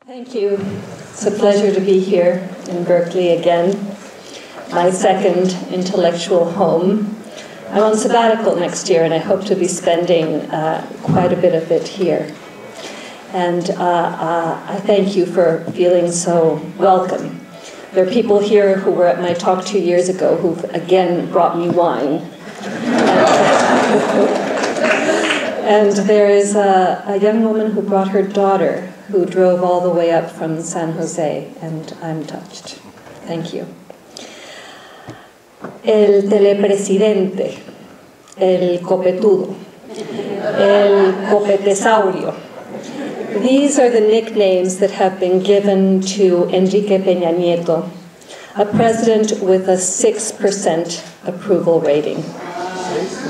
Thank you. It's a pleasure to be here in Berkeley again, my second intellectual home. I'm on sabbatical next year, and I hope to be spending quite a bit of it here. And I thank you for feeling so welcome. There are people here who were at my talk 2 years ago who've again brought me wine. And there is a young woman who brought her daughter, who drove all the way up from San Jose, and I'm touched. Thank you. El telepresidente, el copetudo, el copetesaurio. These are the nicknames that have been given to Enrique Peña Nieto, a president with a 6% approval rating,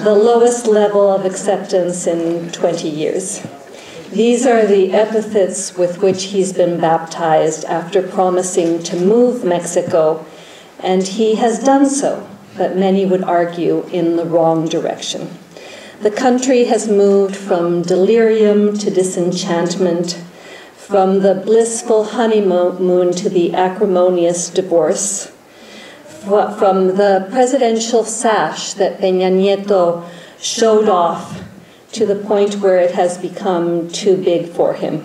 the lowest level of acceptance in 20 years. These are the epithets with which he's been baptized after promising to move Mexico, and he has done so, but many would argue in the wrong direction. The country has moved from delirium to disenchantment, from the blissful honeymoon to the acrimonious divorce, from the presidential sash that Peña Nieto showed off to the point where it has become too big for him,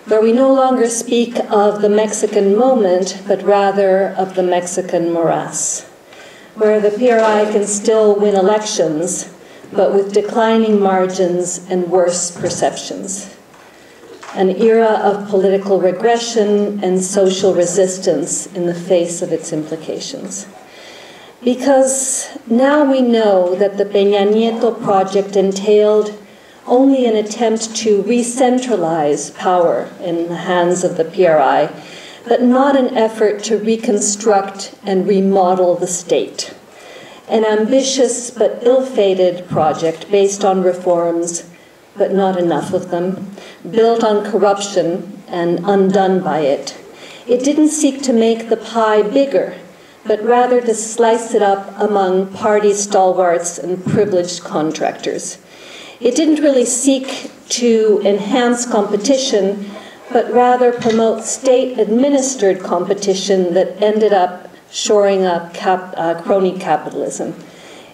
where we no longer speak of the Mexican moment, but rather of the Mexican morass, where the PRI can still win elections, but with declining margins and worse perceptions. An era of political regression and social resistance in the face of its implications. Because now we know that the Peña Nieto project entailed only an attempt to re-centralize power in the hands of the PRI, but not an effort to reconstruct and remodel the state. An ambitious but ill-fated project based on reforms, but not enough of them, built on corruption and undone by it. It didn't seek to make the pie bigger, but rather to slice it up among party stalwarts and privileged contractors. It didn't really seek to enhance competition, but rather promote state-administered competition that ended up shoring up crony capitalism.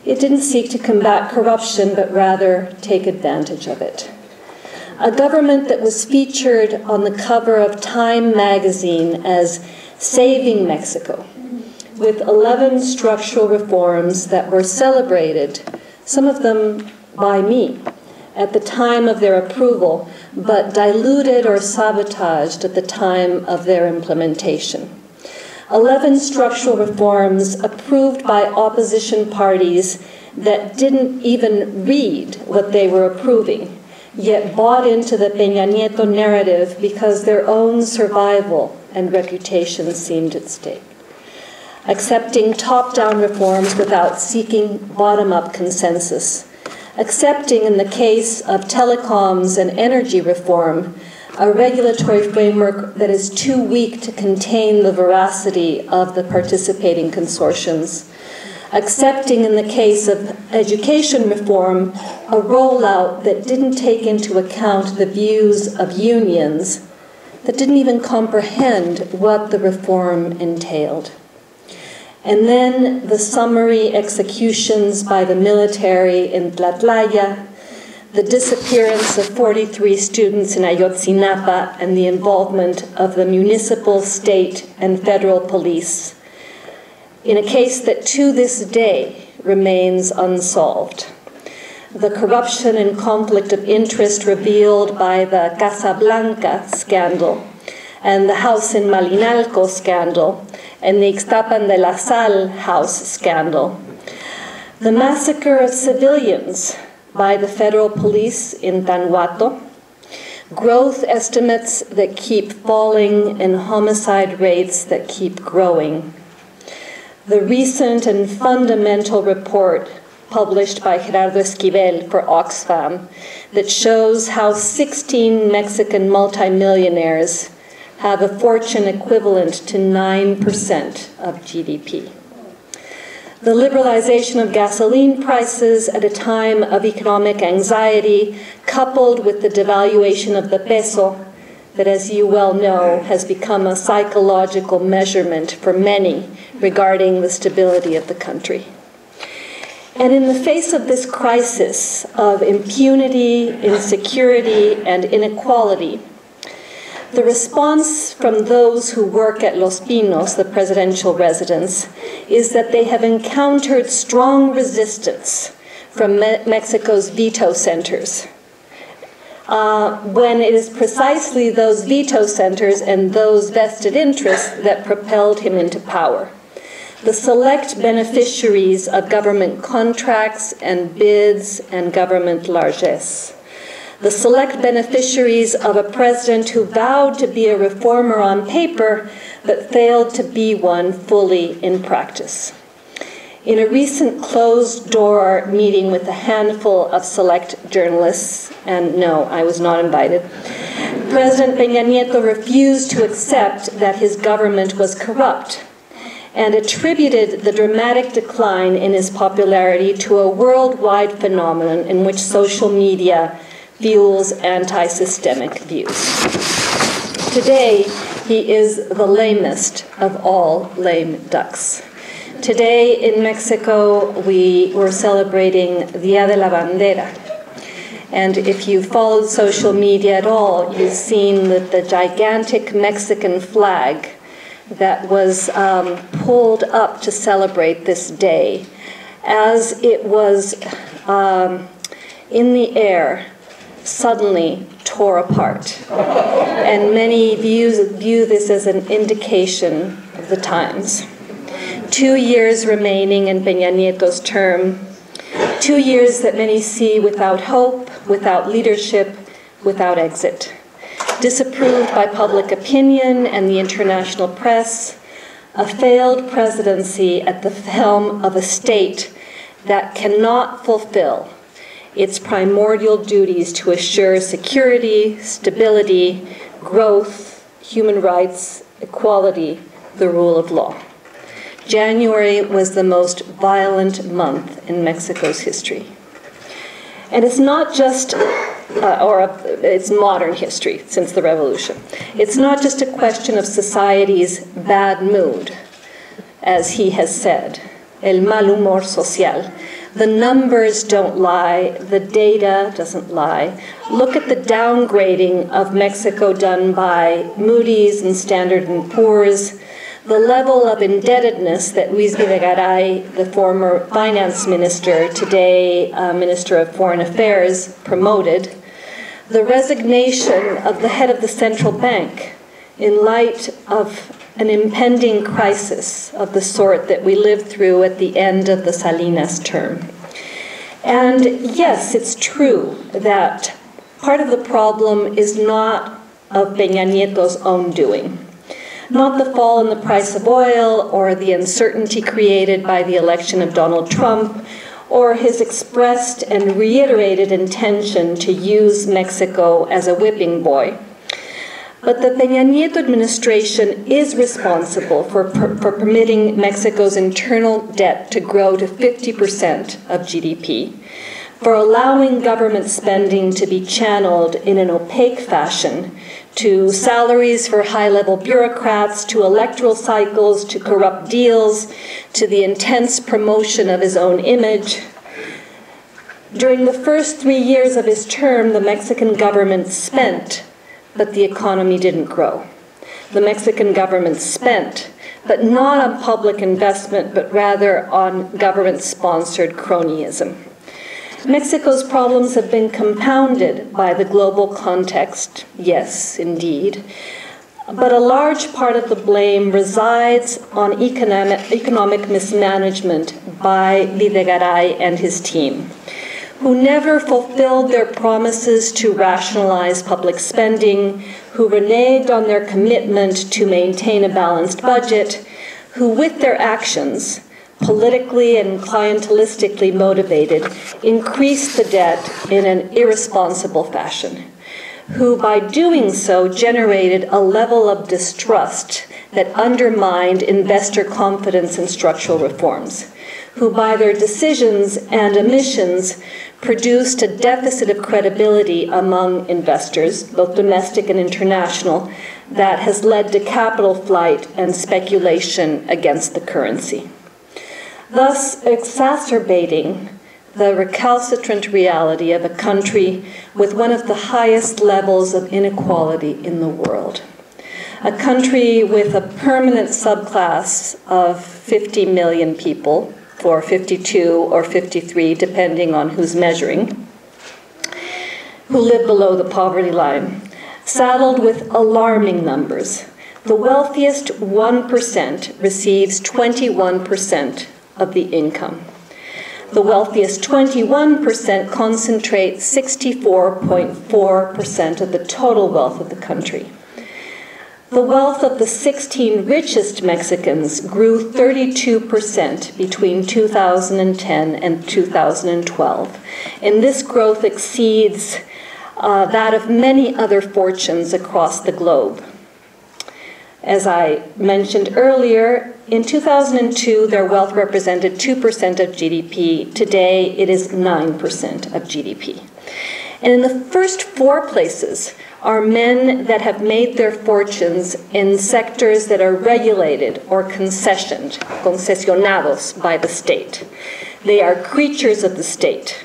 It didn't seek to combat corruption, but rather take advantage of it. A government that was featured on the cover of Time magazine as saving Mexico, with 11 structural reforms that were celebrated, some of them by me, at the time of their approval, but diluted or sabotaged at the time of their implementation. 11 structural reforms approved by opposition parties that didn't even read what they were approving, yet bought into the Peña Nieto narrative because their own survival and reputation seemed at stake. Accepting top-down reforms without seeking bottom-up consensus. Accepting, in the case of telecoms and energy reform, a regulatory framework that is too weak to contain the veracity of the participating consortiums. Accepting, in the case of education reform, a rollout that didn't take into account the views of unions, that didn't even comprehend what the reform entailed. And then the summary executions by the military in Tlatlaya, the disappearance of 43 students in Ayotzinapa, and the involvement of the municipal, state, and federal police in a case that to this day remains unsolved. The corruption and conflict of interest revealed by the Casa Blanca scandal, and the house in Malinalco scandal, and the Ixtapan de la Sal house scandal. The massacre of civilians by the federal police in Tanhuato, growth estimates that keep falling and homicide rates that keep growing. The recent and fundamental report published by Gerardo Esquivel for Oxfam that shows how 16 Mexican multimillionaires have a fortune equivalent to 9% of GDP. The liberalization of gasoline prices at a time of economic anxiety, coupled with the devaluation of the peso, that, as you well know, has become a psychological measurement for many regarding the stability of the country. And in the face of this crisis of impunity, insecurity, and inequality, the response from those who work at Los Pinos, the presidential residence, is that they have encountered strong resistance from Mexico's veto centers. When it is precisely those veto centers and those vested interests that propelled him into power. The select beneficiaries of government contracts and bids and government largesse. The select beneficiaries of a president who vowed to be a reformer on paper, but failed to be one fully in practice. In a recent closed-door meeting with a handful of select journalists, and no, I was not invited, President Peña Nieto refused to accept that his government was corrupt and attributed the dramatic decline in his popularity to a worldwide phenomenon in which social media fuels anti-systemic views. Today, he is the lamest of all lame ducks. Today in Mexico, we were celebrating Día de la Bandera. And if you followed social media at all, you've seen that the gigantic Mexican flag that was pulled up to celebrate this day, as it was in the air, suddenly tore apart. And many view this as an indication of the times. 2 years remaining in Peña Nieto's term, 2 years that many see without hope, without leadership, without exit. Disapproved by public opinion and the international press, a failed presidency at the helm of a state that cannot fulfill its primordial duties to assure security, stability, growth, human rights, equality, the rule of law. January was the most violent month in Mexico's history. And it's not just, it's modern history since the revolution. It's not just a question of society's bad mood, as he has said, el mal humor social. The numbers don't lie, the data doesn't lie. Look at the downgrading of Mexico done by Moody's and Standard & Poor's, the level of indebtedness that Luis Videgaray, the former finance minister, today Minister of Foreign Affairs, promoted, the resignation of the head of the central bank in light of an impending crisis of the sort that we lived through at the end of the Salinas term. And yes, it's true that part of the problem is not of Peña Nieto's own doing. Not the fall in the price of oil or the uncertainty created by the election of Donald Trump or his expressed and reiterated intention to use Mexico as a whipping boy. But the Peña Nieto administration is responsible for permitting Mexico's internal debt to grow to 50% of GDP, for allowing government spending to be channeled in an opaque fashion to salaries for high-level bureaucrats, to electoral cycles, to corrupt deals, to the intense promotion of his own image. During the first 3 years of his term, the Mexican government spent, but the economy didn't grow. The Mexican government spent, but not on public investment, but rather on government-sponsored cronyism. Mexico's problems have been compounded by the global context, yes, indeed, but a large part of the blame resides on economic mismanagement by Videgaray and his team, who never fulfilled their promises to rationalize public spending, who reneged on their commitment to maintain a balanced budget, who with their actions, politically and clientelistically motivated, increased the debt in an irresponsible fashion, who by doing so generated a level of distrust that undermined investor confidence in structural reforms, who by their decisions and omissions produced a deficit of credibility among investors, both domestic and international, that has led to capital flight and speculation against the currency, thus exacerbating the recalcitrant reality of a country with one of the highest levels of inequality in the world. A country with a permanent subclass of 50 million people, or 52 or 53, depending on who's measuring, who live below the poverty line, saddled with alarming numbers. The wealthiest 1% receives 21% of the income. The wealthiest 21% concentrate 64.4% of the total wealth of the country. The wealth of the 16 richest Mexicans grew 32% between 2010 and 2012, and this growth exceeds that of many other fortunes across the globe. As I mentioned earlier, in 2002, their wealth represented 2% of GDP. Today, it is 9% of GDP. And in the first 4 places are men that have made their fortunes in sectors that are regulated or concesionados by the state. They are creatures of the state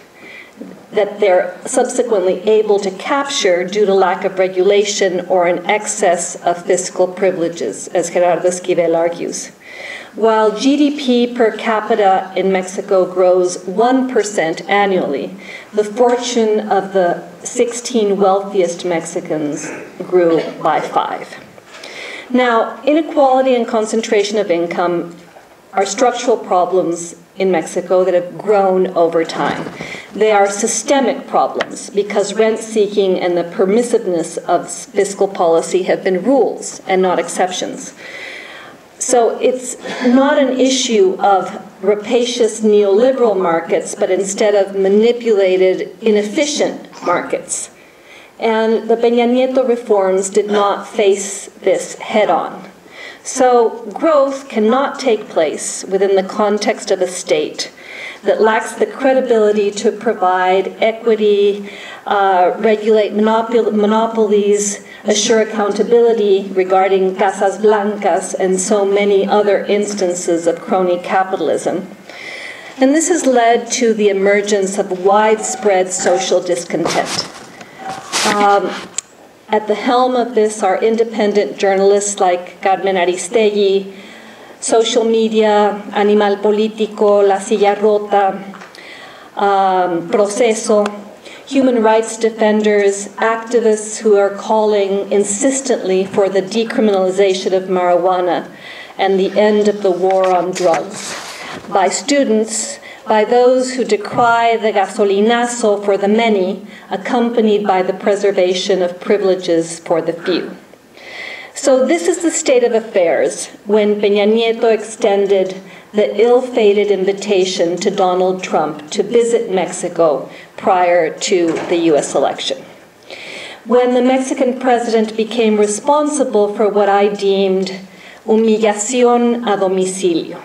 that they're subsequently able to capture due to lack of regulation or an excess of fiscal privileges, as Gerardo Esquivel argues. While GDP per capita in Mexico grows 1% annually, the fortune of the 16 wealthiest Mexicans grew by 5. Now, inequality and concentration of income are structural problems in Mexico that have grown over time. They are systemic problems because rent-seeking and the permissiveness of fiscal policy have been rules and not exceptions. So it's not an issue of rapacious neoliberal markets, but instead of manipulated, inefficient markets. And the Peña Nieto reforms did not face this head-on. So growth cannot take place within the context of a state that lacks the credibility to provide equity, regulate monopolies, assure accountability regarding Casas Blancas and so many other instances of crony capitalism. And this has led to the emergence of widespread social discontent. At the helm of this are independent journalists like Carmen Aristegui, social media, Animal Político, La Silla Rota, Proceso, human rights defenders, activists who are calling insistently for the decriminalization of marijuana and the end of the war on drugs, by students, by those who decry the gasolinazo for the many, accompanied by the preservation of privileges for the few. So this is the state of affairs when Peña Nieto extended the ill-fated invitation to Donald Trump to visit Mexico prior to the US election. When the Mexican president became responsible for what I deemed humillación a domicilio,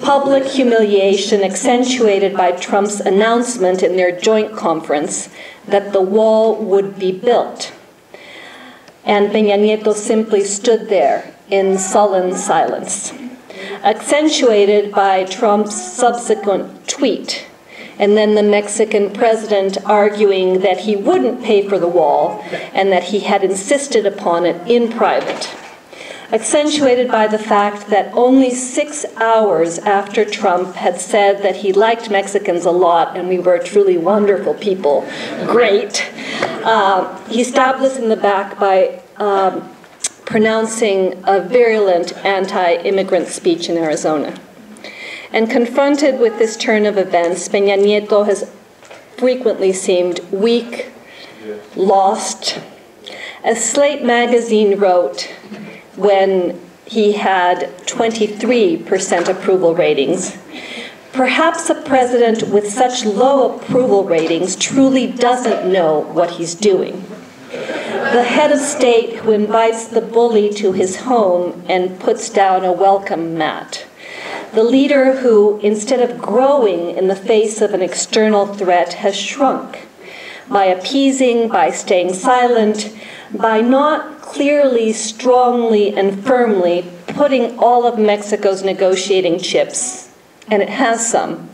public humiliation accentuated by Trump's announcement in their joint conference that the wall would be built. And Peña Nieto simply stood there in sullen silence, accentuated by Trump's subsequent tweet, and then the Mexican president arguing that he wouldn't pay for the wall and that he had insisted upon it in private, accentuated by the fact that only 6 hours after Trump had said that he liked Mexicans a lot and we were truly wonderful people, great, he stabbed us in the back by pronouncing a virulent anti-immigrant speech in Arizona. And confronted with this turn of events, Peña Nieto has frequently seemed weak, lost. As Slate magazine wrote, when he had 23% approval ratings, perhaps a president with such low approval ratings truly doesn't know what he's doing. The head of state who invites the bully to his home and puts down a welcome mat. The leader who, instead of growing in the face of an external threat, has shrunk by appeasing, by staying silent, by not clearly, strongly, and firmly putting all of Mexico's negotiating chips, and it has some,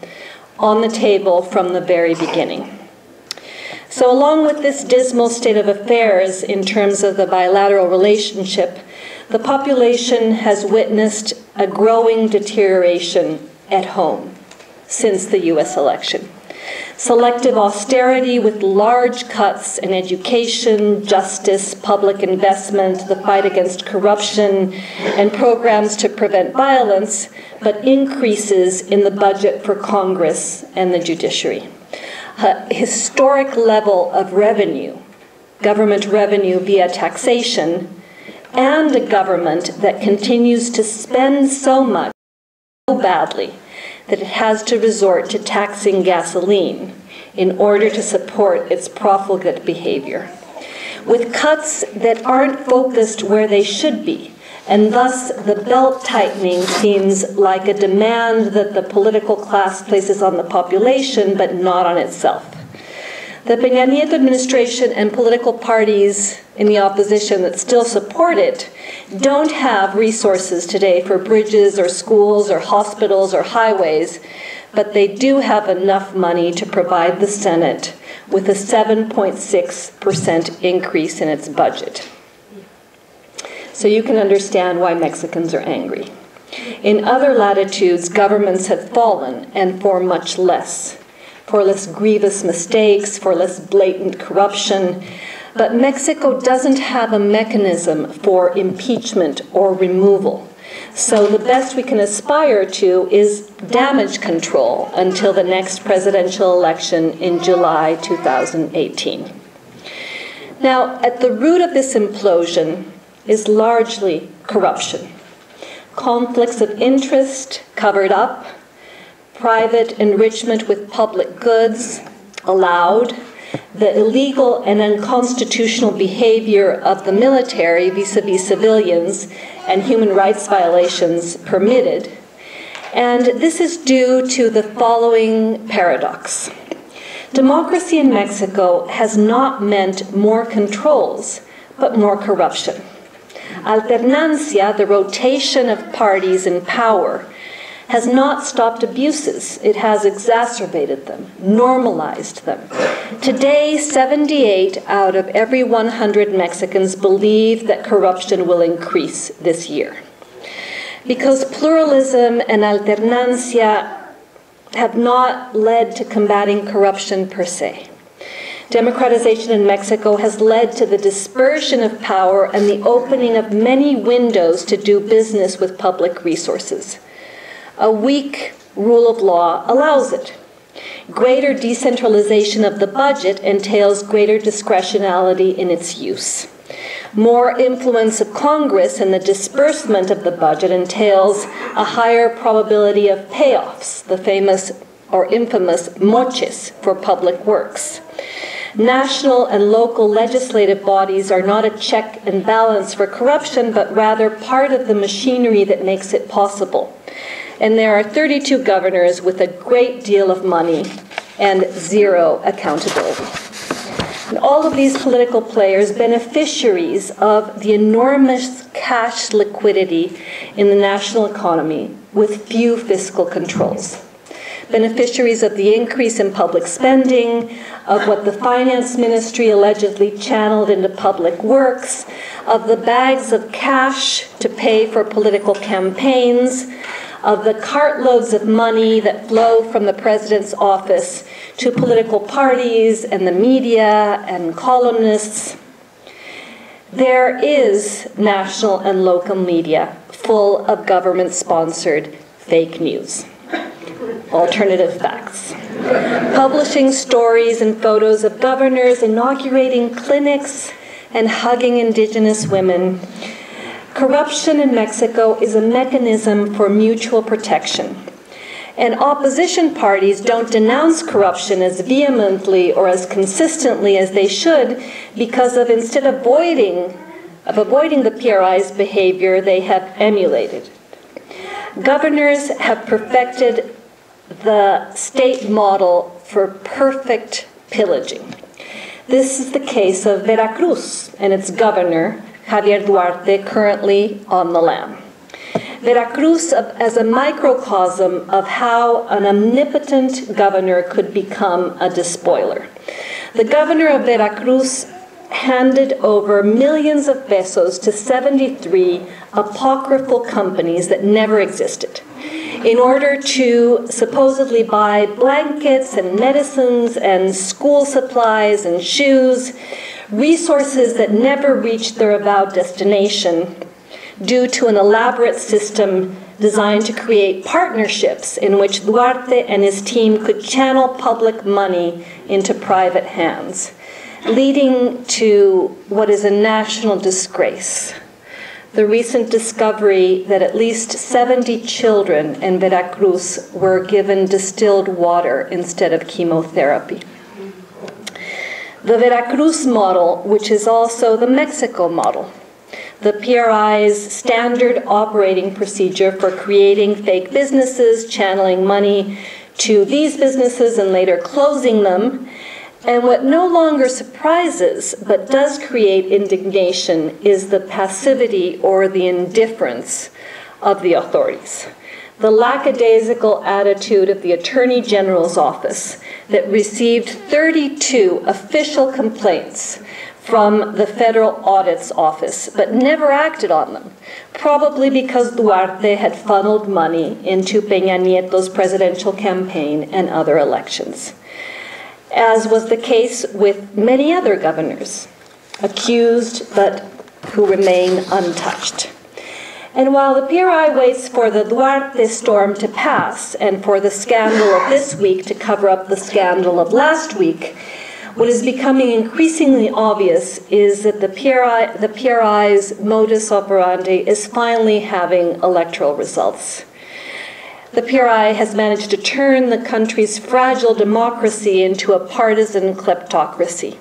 on the table from the very beginning. So along with this dismal state of affairs in terms of the bilateral relationship, the population has witnessed a growing deterioration at home since the US election. Selective austerity with large cuts in education, justice, public investment, the fight against corruption, and programs to prevent violence, but increases in the budget for Congress and the judiciary. A historic level of revenue, government revenue via taxation, and a government that continues to spend so much, so badly, that it has to resort to taxing gasoline in order to support its profligate behavior, with cuts that aren't focused where they should be, and thus the belt tightening seems like a demand that the political class places on the population, but not on itself. The Peña Nieto administration and political parties in the opposition that still support it don't have resources today for bridges or schools or hospitals or highways, but they do have enough money to provide the Senate with a 7.6% increase in its budget. So you can understand why Mexicans are angry. In other latitudes, governments have fallen, and for much less. For less grievous mistakes, for less blatant corruption. But Mexico doesn't have a mechanism for impeachment or removal. So the best we can aspire to is damage control until the next presidential election in July 2018. Now, at the root of this implosion is largely corruption. Conflicts of interest covered up, private enrichment with public goods allowed, the illegal and unconstitutional behavior of the military vis-a-vis civilians and human rights violations permitted. And this is due to the following paradox. Democracy in Mexico has not meant more controls, but more corruption. Alternancia, the rotation of parties in power, has not stopped abuses. It has exacerbated them, normalized them. Today, 78 out of every 100 Mexicans believe that corruption will increase this year. Because pluralism and alternancia have not led to combating corruption per se. Democratization in Mexico has led to the dispersion of power and the opening of many windows to do business with public resources. A weak rule of law allows it. Greater decentralization of the budget entails greater discretionality in its use. More influence of Congress in the disbursement of the budget entails a higher probability of payoffs, the famous or infamous moches for public works. National and local legislative bodies are not a check and balance for corruption, but rather part of the machinery that makes it possible. And there are 32 governors with a great deal of money and zero accountability. And all of these political players, beneficiaries of the enormous cash liquidity in the national economy with few fiscal controls. Beneficiaries of the increase in public spending, of what the finance ministry allegedly channeled into public works, of the bags of cash to pay for political campaigns, of the cartloads of money that flow from the president's office to political parties and the media and columnists. There is national and local media full of government-sponsored fake news, alternative facts, publishing stories and photos of governors inaugurating clinics and hugging indigenous women. Corruption in Mexico is a mechanism for mutual protection. And opposition parties don't denounce corruption as vehemently or as consistently as they should because of instead of avoiding the PRI's behavior, they have emulated. Governors have perfected the state model for perfect pillaging. This is the case of Veracruz and its governor, Javier Duarte, currently on the lam. Veracruz as a microcosm of how an omnipotent governor could become a despoiler. The governor of Veracruz handed over millions of pesos to 73 apocryphal companies that never existed in order to supposedly buy blankets and medicines and school supplies and shoes, resources that never reached their avowed destination due to an elaborate system designed to create partnerships in which Duarte and his team could channel public money into private hands, leading to what is a national disgrace. The recent discovery that at least 70 children in Veracruz were given distilled water instead of chemotherapy. The Veracruz model, which is also the Mexico model, the PRI's standard operating procedure for creating fake businesses, channeling money to these businesses and later closing them. And what no longer surprises, but does create indignation, is the passivity or the indifference of the authorities. The lackadaisical attitude of the Attorney General's office that received 32 official complaints from the Federal Audit's Office, but never acted on them, probably because Duarte had funneled money into Peña Nieto's presidential campaign and other elections, as was the case with many other governors, accused but who remain untouched. And while the PRI waits for the Duarte storm to pass and for the scandal of this week to cover up the scandal of last week, what is becoming increasingly obvious is that the PRI's modus operandi is finally having electoral results. The PRI has managed to turn the country's fragile democracy into a partisan kleptocracy,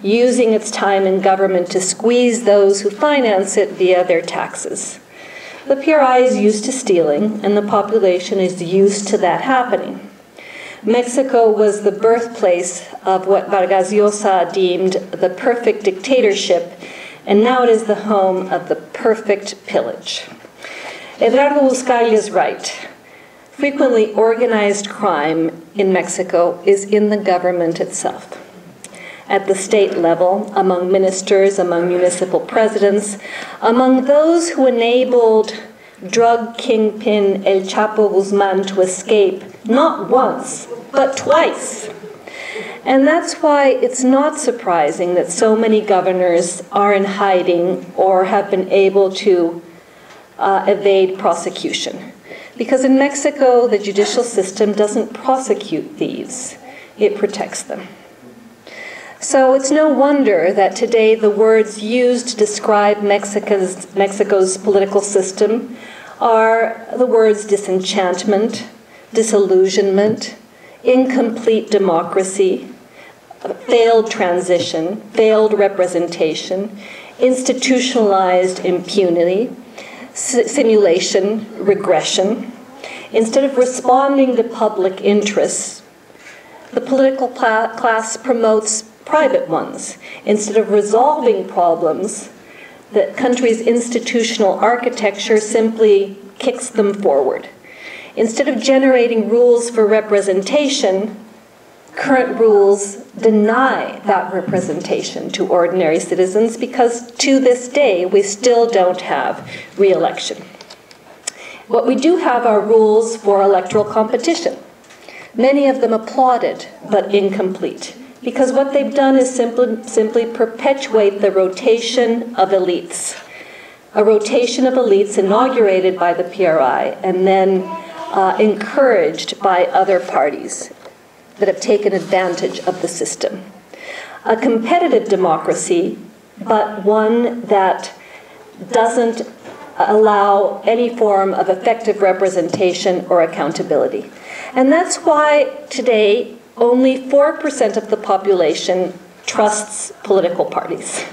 using its time in government to squeeze those who finance it via their taxes. The PRI is used to stealing, and the population is used to that happening. Mexico was the birthplace of what Vargas Llosa deemed the perfect dictatorship, and now it is the home of the perfect pillage. Eduardo Buscaglia is right. Frequently, organized crime in Mexico is in the government itself. At the state level, among ministers, among municipal presidents, among those who enabled drug kingpin El Chapo Guzman to escape not once, but twice. And that's why it's not surprising that so many governors are in hiding or have been able to evade prosecution. Because in Mexico, the judicial system doesn't prosecute thieves, it protects them. So it's no wonder that today the words used to describe Mexico's political system are the words disenchantment, disillusionment, incomplete democracy, failed transition, failed representation, institutionalized impunity, simulation, regression. Instead of responding to public interests, the political class promotes private ones. Instead of resolving problems, the country's institutional architecture simply kicks them forward. Instead of generating rules for representation, current rules deny that representation to ordinary citizens because to this day we still don't have re-election. What we do have are rules for electoral competition. Many of them applauded but incomplete, because what they've done is simply perpetuate the rotation of elites. A rotation of elites inaugurated by the PRI and then encouraged by other parties that have taken advantage of the system. A competitive democracy, but one that doesn't allow any form of effective representation or accountability. And that's why today only 4% of the population trusts political parties.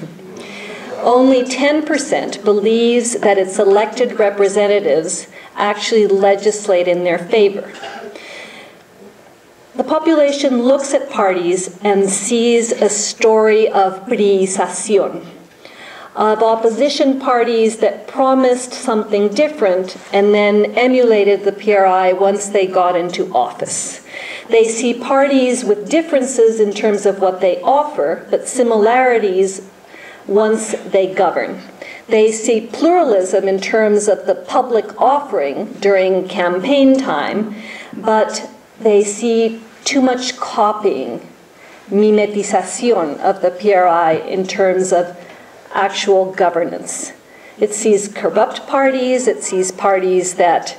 Only 10% believes that its elected representatives actually legislate in their favor. The population looks at parties and sees a story of priización, of opposition parties that promised something different and then emulated the PRI once they got into office. They see parties with differences in terms of what they offer, but similarities once they govern. They see pluralism in terms of the public offering during campaign time, but they see too much copying, mimetización of the PRI in terms of actual governance. It sees corrupt parties, it sees parties that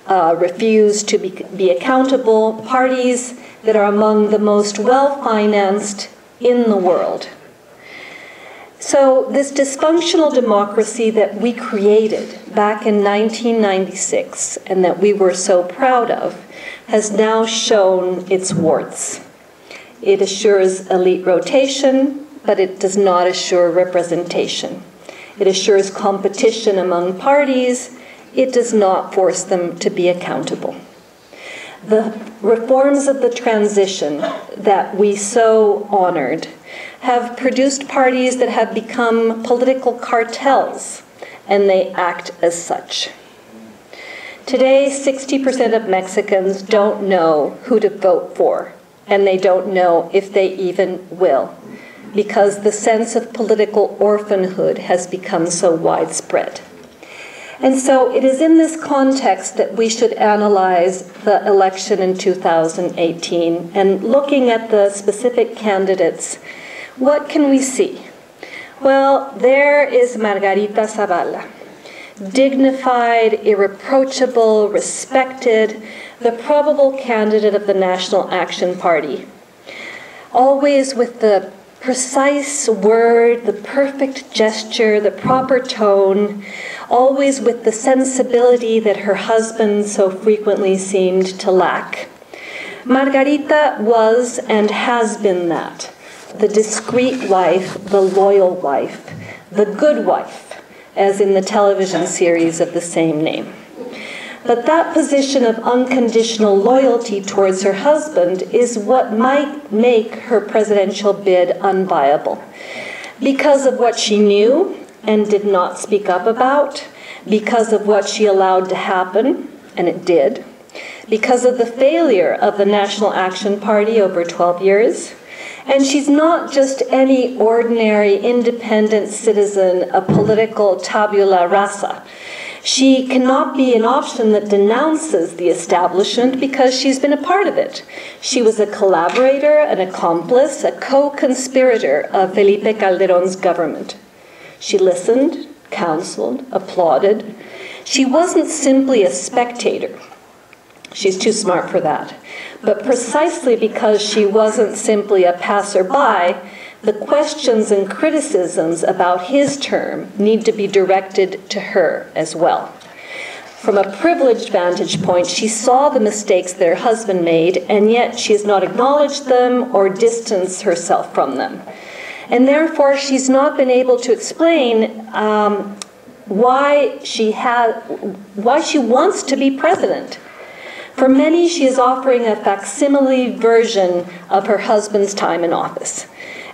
refuse to be accountable, parties that are among the most well-financed in the world. So this dysfunctional democracy that we created back in 1996 and that we were so proud of has now shown its warts. It assures elite rotation, but it does not assure representation. It assures competition among parties. It does not force them to be accountable. The reforms of the transition that we so honored have produced parties that have become political cartels, and they act as such. Today, 60% of Mexicans don't know who to vote for, and they don't know if they even will, because the sense of political orphanhood has become so widespread. And so it is in this context that we should analyze the election in 2018, and looking at the specific candidates, what can we see? Well, there is Margarita Zavala, dignified, irreproachable, respected, the probable candidate of the National Action Party, always with the precise word, the perfect gesture, the proper tone, always with the sensibility that her husband so frequently seemed to lack. Margarita was and has been that, the discreet wife, the loyal wife, the good wife, as in the television series of the same name. But that position of unconditional loyalty towards her husband is what might make her presidential bid unviable, because of what she knew and did not speak up about, because of what she allowed to happen, and it did, because of the failure of the National Action Party over 12 years. And she's not just any ordinary independent citizen, a political tabula rasa. She cannot be an option that denounces the establishment because she's been a part of it. She was a collaborator, an accomplice, a co-conspirator of Felipe Calderón's government. She listened, counseled, applauded. She wasn't simply a spectator. She's too smart for that. But precisely because she wasn't simply a passerby, the questions and criticisms about his term need to be directed to her as well. From a privileged vantage point, she saw the mistakes that her husband made, and yet she has not acknowledged them or distanced herself from them. And therefore, she's not been able to explain why she wants to be president. For many, she is offering a facsimile version of her husband's time in office.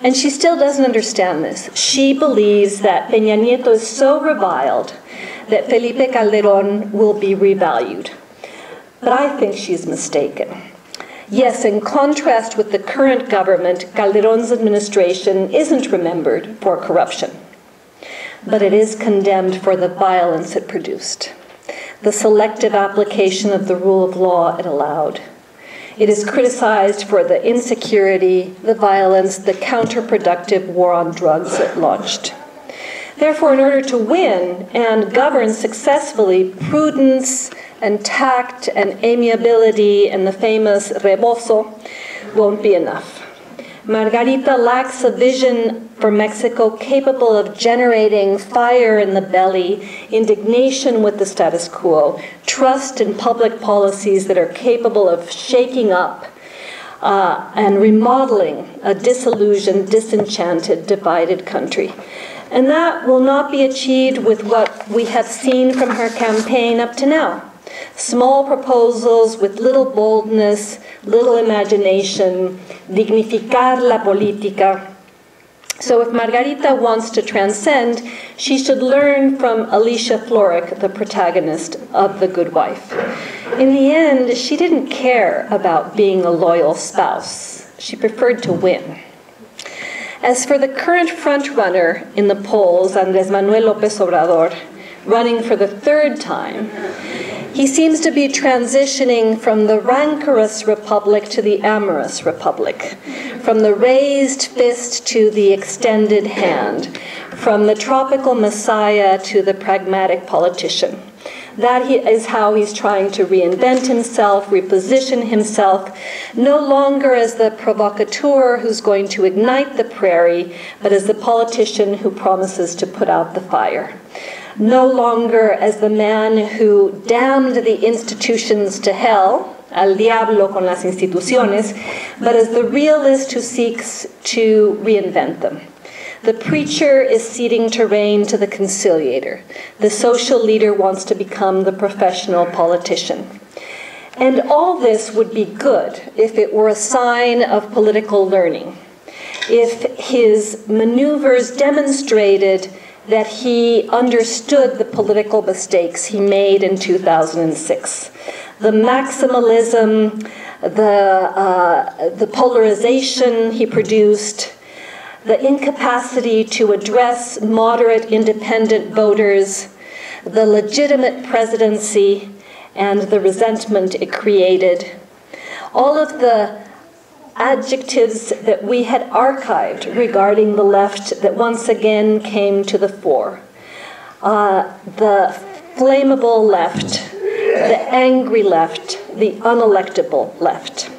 And she still doesn't understand this. She believes that Peña Nieto is so reviled that Felipe Calderón will be revalued. But I think she's mistaken. Yes, in contrast with the current government, Calderón's administration isn't remembered for corruption, but it is condemned for the violence it produced, the selective application of the rule of law it allowed. It is criticized for the insecurity, the violence, the counterproductive war on drugs it launched. Therefore, in order to win and govern successfully, prudence and tact and amiability and the famous rebozo won't be enough. Margarita lacks a vision for Mexico capable of generating fire in the belly, indignation with the status quo, trust in public policies that are capable of shaking up and remodeling a disillusioned, disenchanted, divided country. And that will not be achieved with what we have seen from her campaign up to now. Small proposals with little boldness, little imagination, dignificar la política. So if Margarita wants to transcend, she should learn from Alicia Florrick, the protagonist of The Good Wife. In the end, she didn't care about being a loyal spouse. She preferred to win. As for the current front-runner in the polls, Andrés Manuel López Obrador, running for the third time, he seems to be transitioning from the rancorous republic to the amorous republic, from the raised fist to the extended hand, from the tropical messiah to the pragmatic politician. That is how he's trying to reinvent himself, reposition himself, no longer as the provocateur who's going to ignite the prairie, but as the politician who promises to put out the fire. No longer as the man who damned the institutions to hell, al diablo con las instituciones, but as the realist who seeks to reinvent them. The preacher is ceding terrain to the conciliator. The social leader wants to become the professional politician. And all this would be good if it were a sign of political learning, if his maneuvers demonstrated that he understood the political mistakes he made in 2006. The maximalism, the polarization he produced, the incapacity to address moderate independent voters, the legitimate presidency, and the resentment it created. All of the adjectives that we had archived regarding the left that once again came to the fore. The flammable left, the angry left, the unelectable left.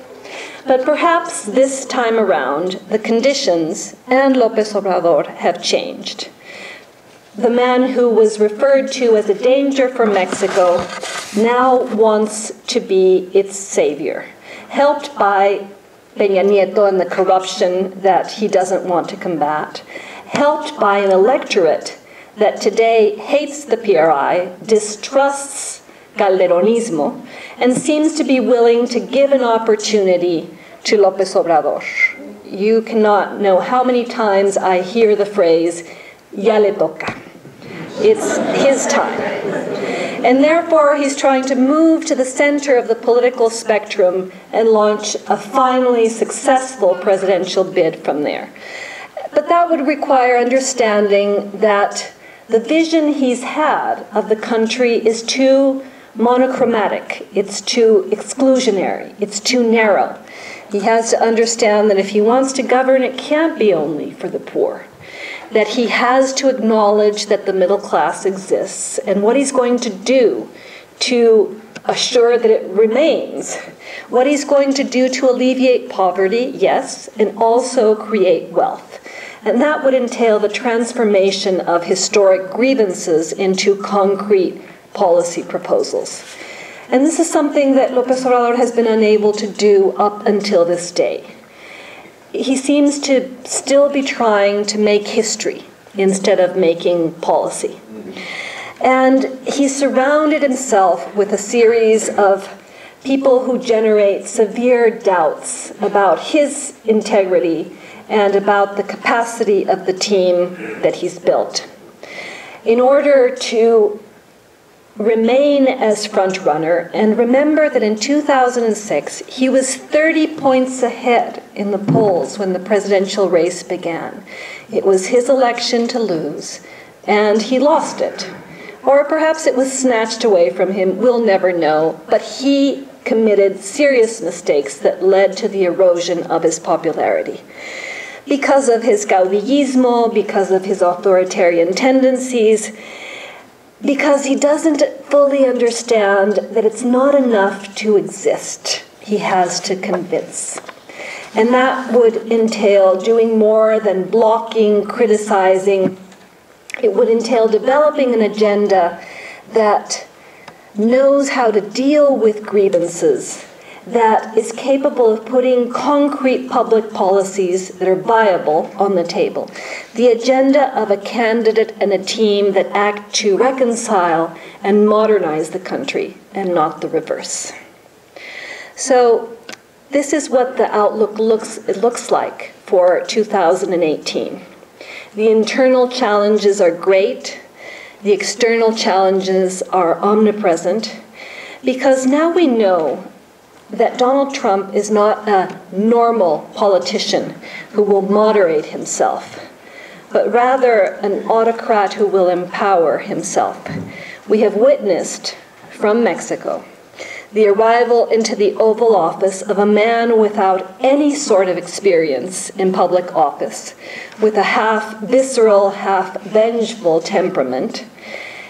But perhaps this time around, the conditions and López Obrador have changed. The man who was referred to as a danger for Mexico now wants to be its savior, helped by Peña Nieto and the corruption that he doesn't want to combat, helped by an electorate that today hates the PRI, distrusts Calderonismo, and seems to be willing to give an opportunity to López Obrador. You cannot know how many times I hear the phrase, ya le toca. It's his time. And therefore, he's trying to move to the center of the political spectrum and launch a finally successful presidential bid from there. But that would require understanding that the vision he's had of the country is too monochromatic, it's too exclusionary, it's too narrow. He has to understand that if he wants to govern, it can't be only for the poor. That he has to acknowledge that the middle class exists, and what he's going to do to assure that it remains, what he's going to do to alleviate poverty, yes, and also create wealth. And that would entail the transformation of historic grievances into concrete policy proposals. And this is something that López Obrador has been unable to do up until this day. He seems to still be trying to make history instead of making policy. And he surrounded himself with a series of people who generate severe doubts about his integrity and about the capacity of the team that he's built. In order to remain as front-runner, and remember that in 2006, he was 30 points ahead in the polls when the presidential race began. It was his election to lose, and he lost it. Or perhaps it was snatched away from him, we'll never know, but he committed serious mistakes that led to the erosion of his popularity. Because of his caudillismo, because of his authoritarian tendencies, because he doesn't fully understand that it's not enough to exist. He has to convince. And that would entail doing more than blocking, criticizing. It would entail developing an agenda that knows how to deal with grievances that is capable of putting concrete public policies that are viable on the table. The agenda of a candidate and a team that act to reconcile and modernize the country, and not the reverse. So this is what the outlook looks like for 2018. The internal challenges are great. The external challenges are omnipresent, because now we know that Donald Trump is not a normal politician who will moderate himself, but rather an autocrat who will empower himself. We have witnessed from Mexico the arrival into the Oval Office of a man without any sort of experience in public office, with a half-visceral, half-vengeful temperament,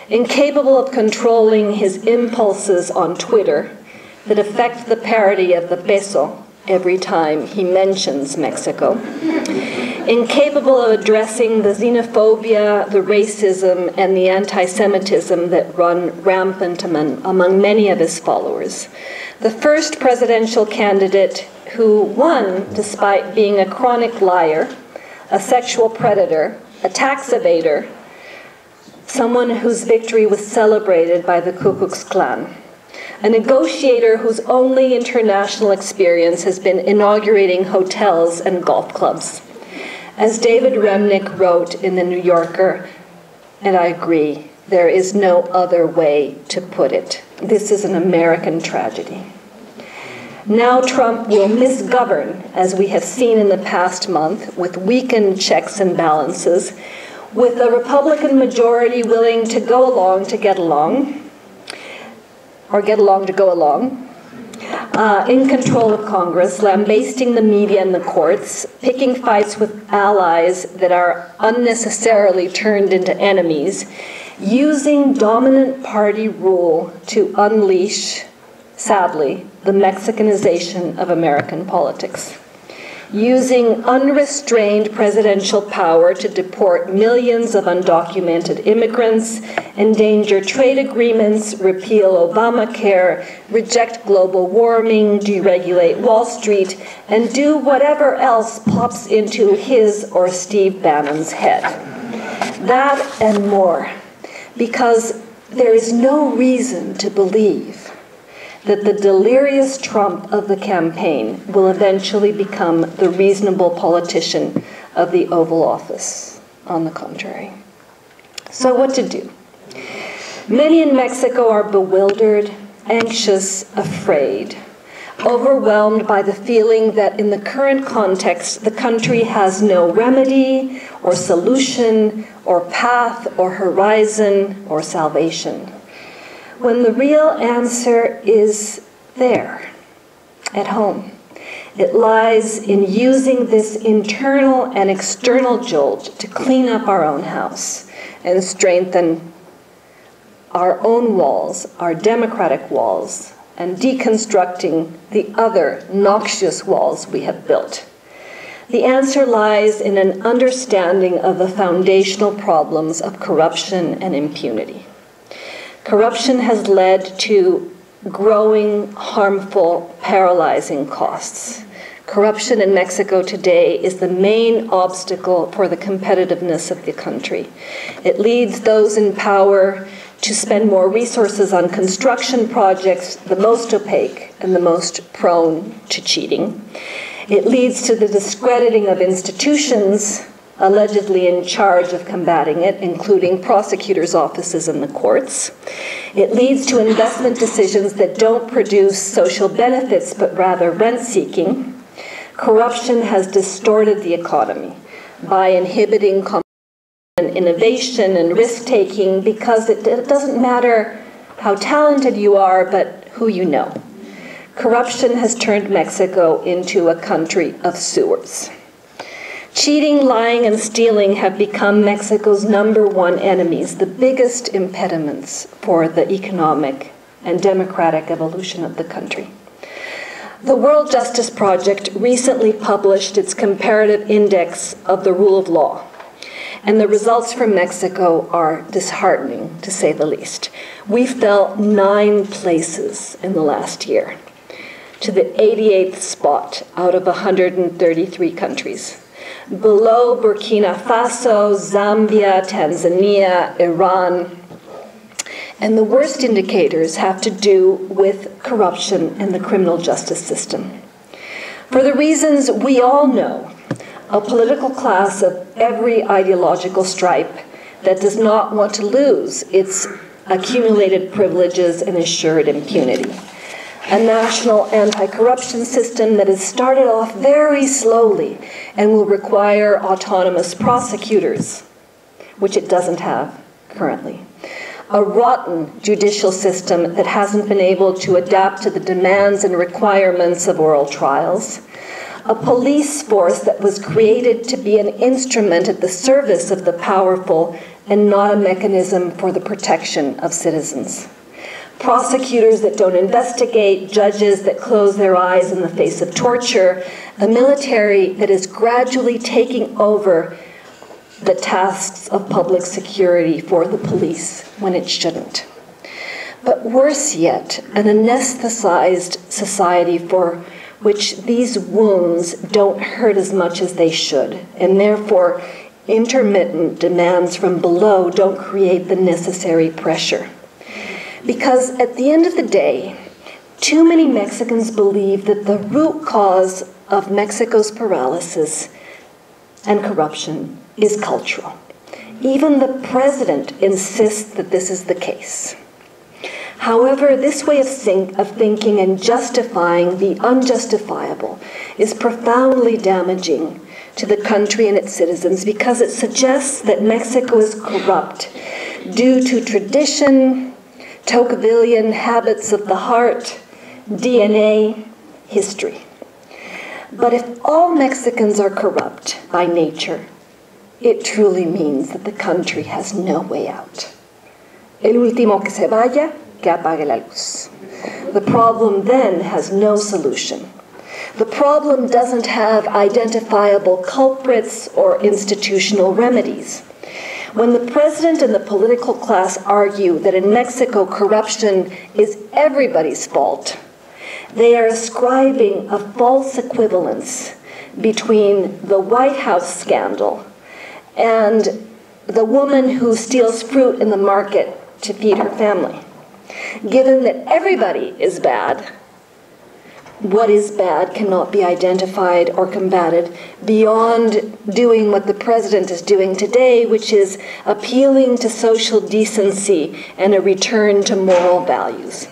incapable of controlling his impulses on Twitter that affect the parity of the peso every time he mentions Mexico, incapable of addressing the xenophobia, the racism, and the anti-Semitism that run rampant among many of his followers. The first presidential candidate who won despite being a chronic liar, a sexual predator, a tax evader, someone whose victory was celebrated by the Ku Klux Klan. A negotiator whose only international experience has been inaugurating hotels and golf clubs. As David Remnick wrote in The New Yorker, and I agree, there is no other way to put it. This is an American tragedy. Now Trump will misgovern, as we have seen in the past month, with weakened checks and balances, with a Republican majority willing to go along to get along, or get along to go along, in control of Congress, lambasting the media and the courts, picking fights with allies that are unnecessarily turned into enemies, using dominant party rule to unleash, sadly, the Mexicanization of American politics. Using unrestrained presidential power to deport millions of undocumented immigrants, endanger trade agreements, repeal Obamacare, reject global warming, deregulate Wall Street, and do whatever else pops into his or Steve Bannon's head. That and more, because there is no reason to believe that the delirious Trump of the campaign will eventually become the reasonable politician of the Oval Office. On the contrary. So what to do? Many in Mexico are bewildered, anxious, afraid, overwhelmed by the feeling that in the current context, the country has no remedy or solution or path or horizon or salvation, when the real answer is there, at home. It lies in using this internal and external jolt to clean up our own house and strengthen our own walls, our democratic walls, and deconstructing the other noxious walls we have built. The answer lies in an understanding of the foundational problems of corruption and impunity. Corruption has led to growing, harmful, paralyzing costs. Corruption in Mexico today is the main obstacle for the competitiveness of the country. It leads those in power to spend more resources on construction projects, the most opaque and the most prone to cheating. It leads to the discrediting of institutions allegedly in charge of combating it, including prosecutors' offices and the courts. It leads to investment decisions that don't produce social benefits, but rather rent-seeking. Corruption has distorted the economy by inhibiting competition and innovation and risk-taking, because it doesn't matter how talented you are, but who you know. Corruption has turned Mexico into a country of sewers. Cheating, lying, and stealing have become Mexico's #1 enemies, the biggest impediments for the economic and democratic evolution of the country. The World Justice Project recently published its comparative index of the rule of law, and the results from Mexico are disheartening, to say the least. We fell 9 places in the last year, to the 88th spot out of 133 countries. Below Burkina Faso, Zambia, Tanzania, Iran. And the worst indicators have to do with corruption in the criminal justice system. For the reasons we all know, a political class of every ideological stripe that does not want to lose its accumulated privileges and assured impunity. A national anti-corruption system that has started off very slowly and will require autonomous prosecutors, which it doesn't have currently. A rotten judicial system that hasn't been able to adapt to the demands and requirements of oral trials. A police force that was created to be an instrument at the service of the powerful and not a mechanism for the protection of citizens. Prosecutors that don't investigate, judges that close their eyes in the face of torture, a military that is gradually taking over the tasks of public security for the police when it shouldn't. But worse yet, an anesthetized society for which these wounds don't hurt as much as they should, and therefore intermittent demands from below don't create the necessary pressure. Because at the end of the day, too many Mexicans believe that the root cause of Mexico's paralysis and corruption is cultural. Even the president insists that this is the case. However, this way of thinking and justifying the unjustifiable is profoundly damaging to the country and its citizens because it suggests that Mexico is corrupt due to tradition, Tocquevillian habits of the heart, DNA, history. But if all Mexicans are corrupt by nature, it truly means that the country has no way out. El último que se vaya, que apague la luz. The problem then has no solution. The problem doesn't have identifiable culprits or institutional remedies. When the president and the political class argue that in Mexico corruption is everybody's fault, they are ascribing a false equivalence between the White House scandal and the woman who steals fruit in the market to feed her family. Given that everybody is bad, what is bad cannot be identified or combated beyond doing what the president is doing today, which is appealing to social decency and a return to moral values.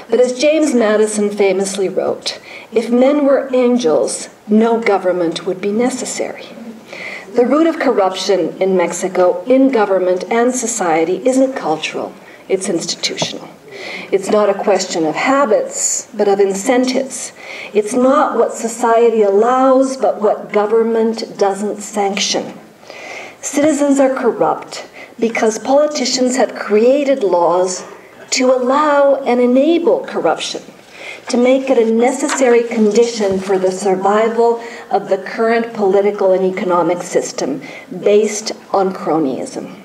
But as James Madison famously wrote, if men were angels, no government would be necessary. The root of corruption in Mexico, in government and society, isn't cultural, it's institutional. It's not a question of habits, but of incentives. It's not what society allows, but what government doesn't sanction. Citizens are corrupt because politicians have created laws to allow and enable corruption, to make it a necessary condition for the survival of the current political and economic system based on cronyism.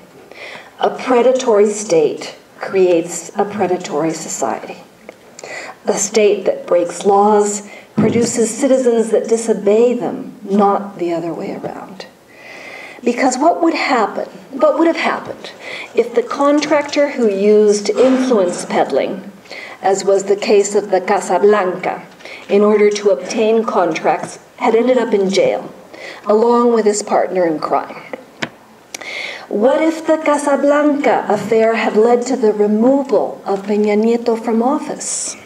A predatory state creates a predatory society. A state that breaks laws produces citizens that disobey them, not the other way around. Because what would have happened if the contractor who used influence peddling, as was the case of the Casa Blanca, in order to obtain contracts, had ended up in jail, along with his partner in crime? What if the Casa Blanca affair had led to the removal of Peña Nieto from office?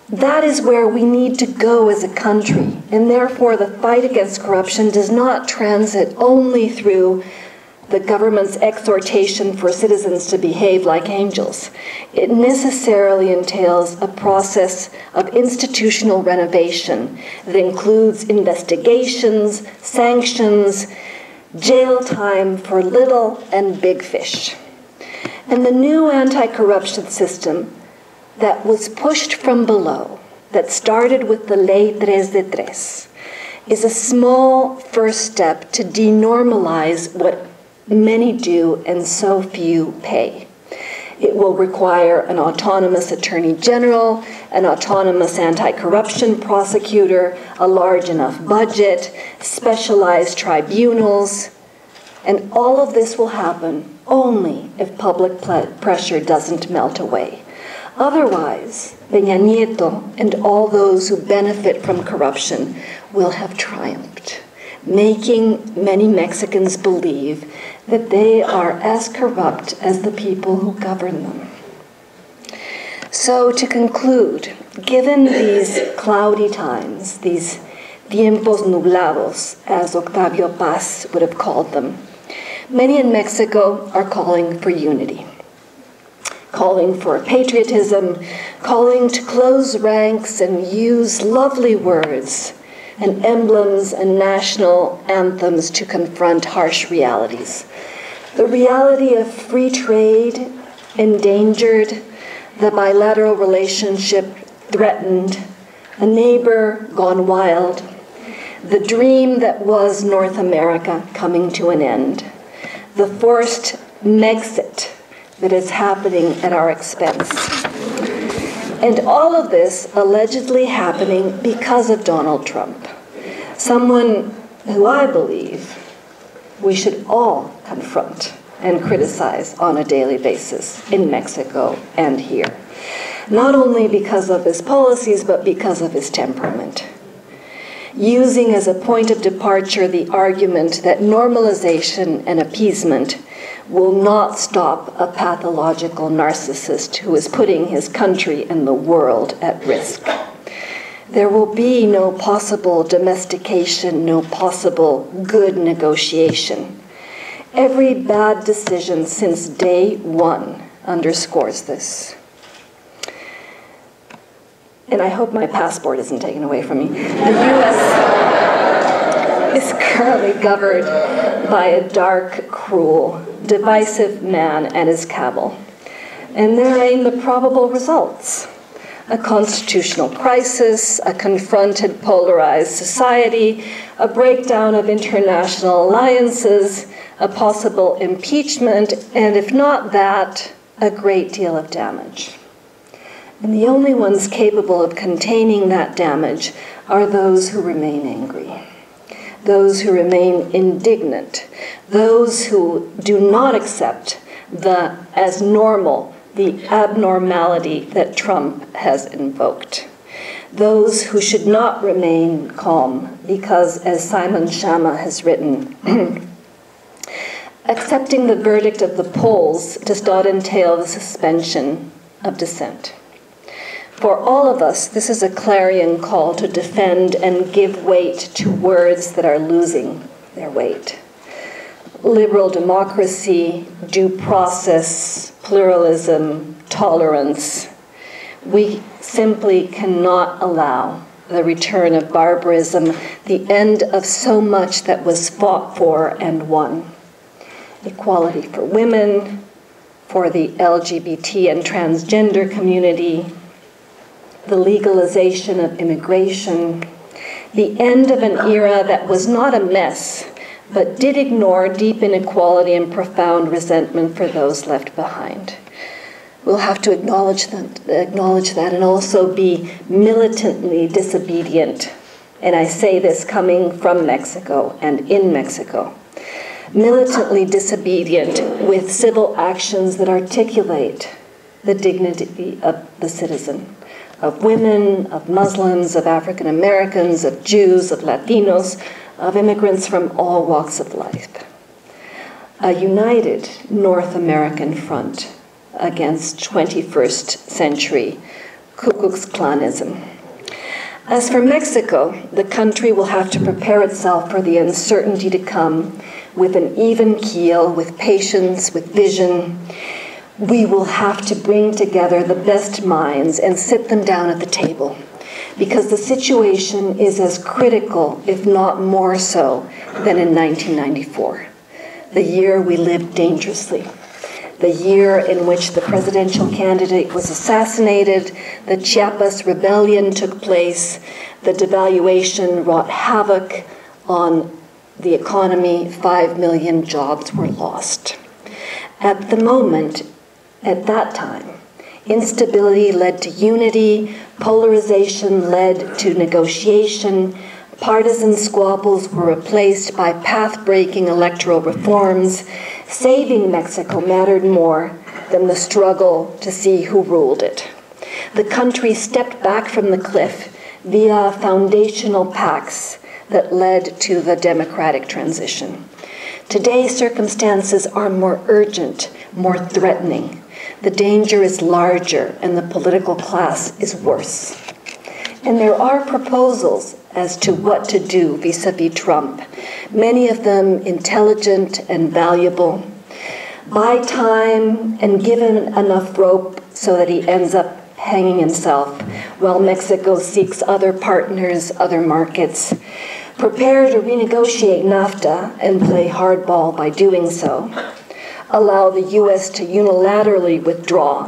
That is where we need to go as a country, and therefore the fight against corruption does not transit only through the government's exhortation for citizens to behave like angels. It necessarily entails a process of institutional renovation that includes investigations, sanctions, jail time for little and big fish. And the new anti-corruption system that was pushed from below, that started with the Ley 3 de 3, is a small first step to denormalize what many do and so few pay. It will require an autonomous attorney general, an autonomous anti-corruption prosecutor, a large enough budget, specialized tribunals, and all of this will happen only if public pressure doesn't melt away. Otherwise, Peña Nieto and all those who benefit from corruption will have triumphed, making many Mexicans believe that they are as corrupt as the people who govern them. So to conclude, given these cloudy times, these tiempos nublados, as Octavio Paz would have called them, many in Mexico are calling for unity, calling for patriotism, calling to close ranks and use lovely words and emblems and national anthems to confront harsh realities. The reality of free trade endangered, the bilateral relationship threatened, a neighbor gone wild, the dream that was North America coming to an end, the forced Megxit that is happening at our expense. And all of this allegedly happening because of Donald Trump, someone who I believe we should all confront and criticize on a daily basis in Mexico and here, not only because of his policies, but because of his temperament. Using as a point of departure the argument that normalization and appeasement will not stop a pathological narcissist who is putting his country and the world at risk. There will be no possible domestication, no possible good negotiation. Every bad decision since day one underscores this. And I hope my passport isn't taken away from me. The U.S. is currently governed by a dark, cruel, divisive man and his cabal. And therein the probable results: a constitutional crisis, a confronted, polarized society, a breakdown of international alliances, a possible impeachment, and if not that, a great deal of damage. And the only ones capable of containing that damage are those who remain angry, those who remain indignant, those who do not accept as normal the abnormality that Trump has invoked, those who should not remain calm because, as Simon Schama has written, accepting the verdict of the polls does not entail the suspension of dissent. For all of us, this is a clarion call to defend and give weight to words that are losing their weight. Liberal democracy, due process, pluralism, tolerance. We simply cannot allow the return of barbarism, the end of so much that was fought for and won. Equality for women, for the LGBT and transgender community, the legalization of immigration, the end of an era that was not a mess, but did ignore deep inequality and profound resentment for those left behind. We'll have to acknowledge that and also be militantly disobedient. And I say this coming from Mexico and in Mexico. Militantly disobedient with civil actions that articulate the dignity of the citizen, of women, of Muslims, of African Americans, of Jews, of Latinos, of immigrants from all walks of life. A united North American front against 21st century Ku Klux Klanism. As for Mexico, the country will have to prepare itself for the uncertainty to come with an even keel, with patience, with vision. We will have to bring together the best minds and sit them down at the table, because the situation is as critical, if not more so, than in 1994, the year we lived dangerously, the year in which the presidential candidate was assassinated, the Chiapas rebellion took place, the devaluation wrought havoc on the economy, 5 million jobs were lost. At the moment, at that time. Instability led to unity, polarization led to negotiation, partisan squabbles were replaced by path-breaking electoral reforms. Saving Mexico mattered more than the struggle to see who ruled it. The country stepped back from the cliff via foundational pacts that led to the democratic transition. Today, circumstances are more urgent, more threatening. The danger is larger, and the political class is worse. And there are proposals as to what to do vis-a-vis Trump, many of them intelligent and valuable. Buy time and give him enough rope so that he ends up hanging himself while Mexico seeks other partners, other markets. Prepare to renegotiate NAFTA and play hardball by doing so. Allow the U.S. to unilaterally withdraw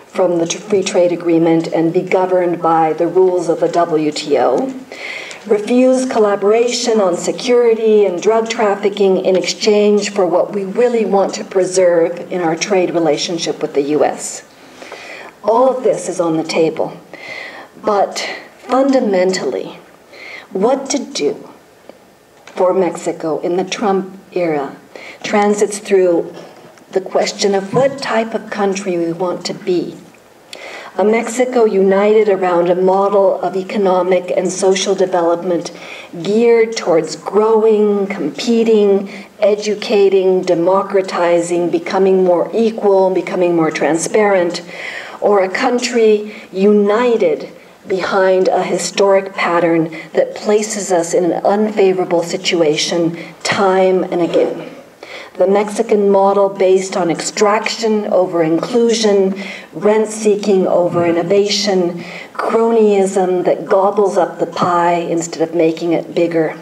from the free trade agreement and be governed by the rules of the WTO. Refuse collaboration on security and drug trafficking in exchange for what we really want to preserve in our trade relationship with the U.S. All of this is on the table. But fundamentally, what to do for Mexico in the Trump era transits through the question of what type of country we want to be. A Mexico united around a model of economic and social development geared towards growing, competing, educating, democratizing, becoming more equal, becoming more transparent, or a country united behind a historic pattern that places us in an unfavorable situation time and again. The Mexican model based on extraction over inclusion, rent-seeking over innovation, cronyism that gobbles up the pie instead of making it bigger.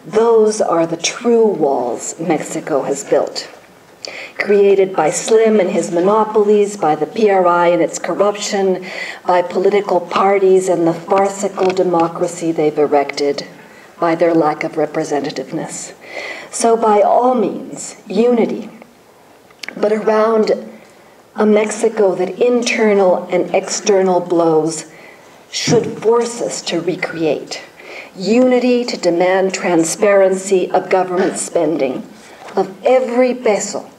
Those are the true walls Mexico has built. Created by Slim and his monopolies, by the PRI and its corruption, by political parties and the farcical democracy they've erected, by their lack of representativeness. So by all means, unity, but around a Mexico that internal and external blows should force us to recreate. Unity to demand transparency of government spending, of every peso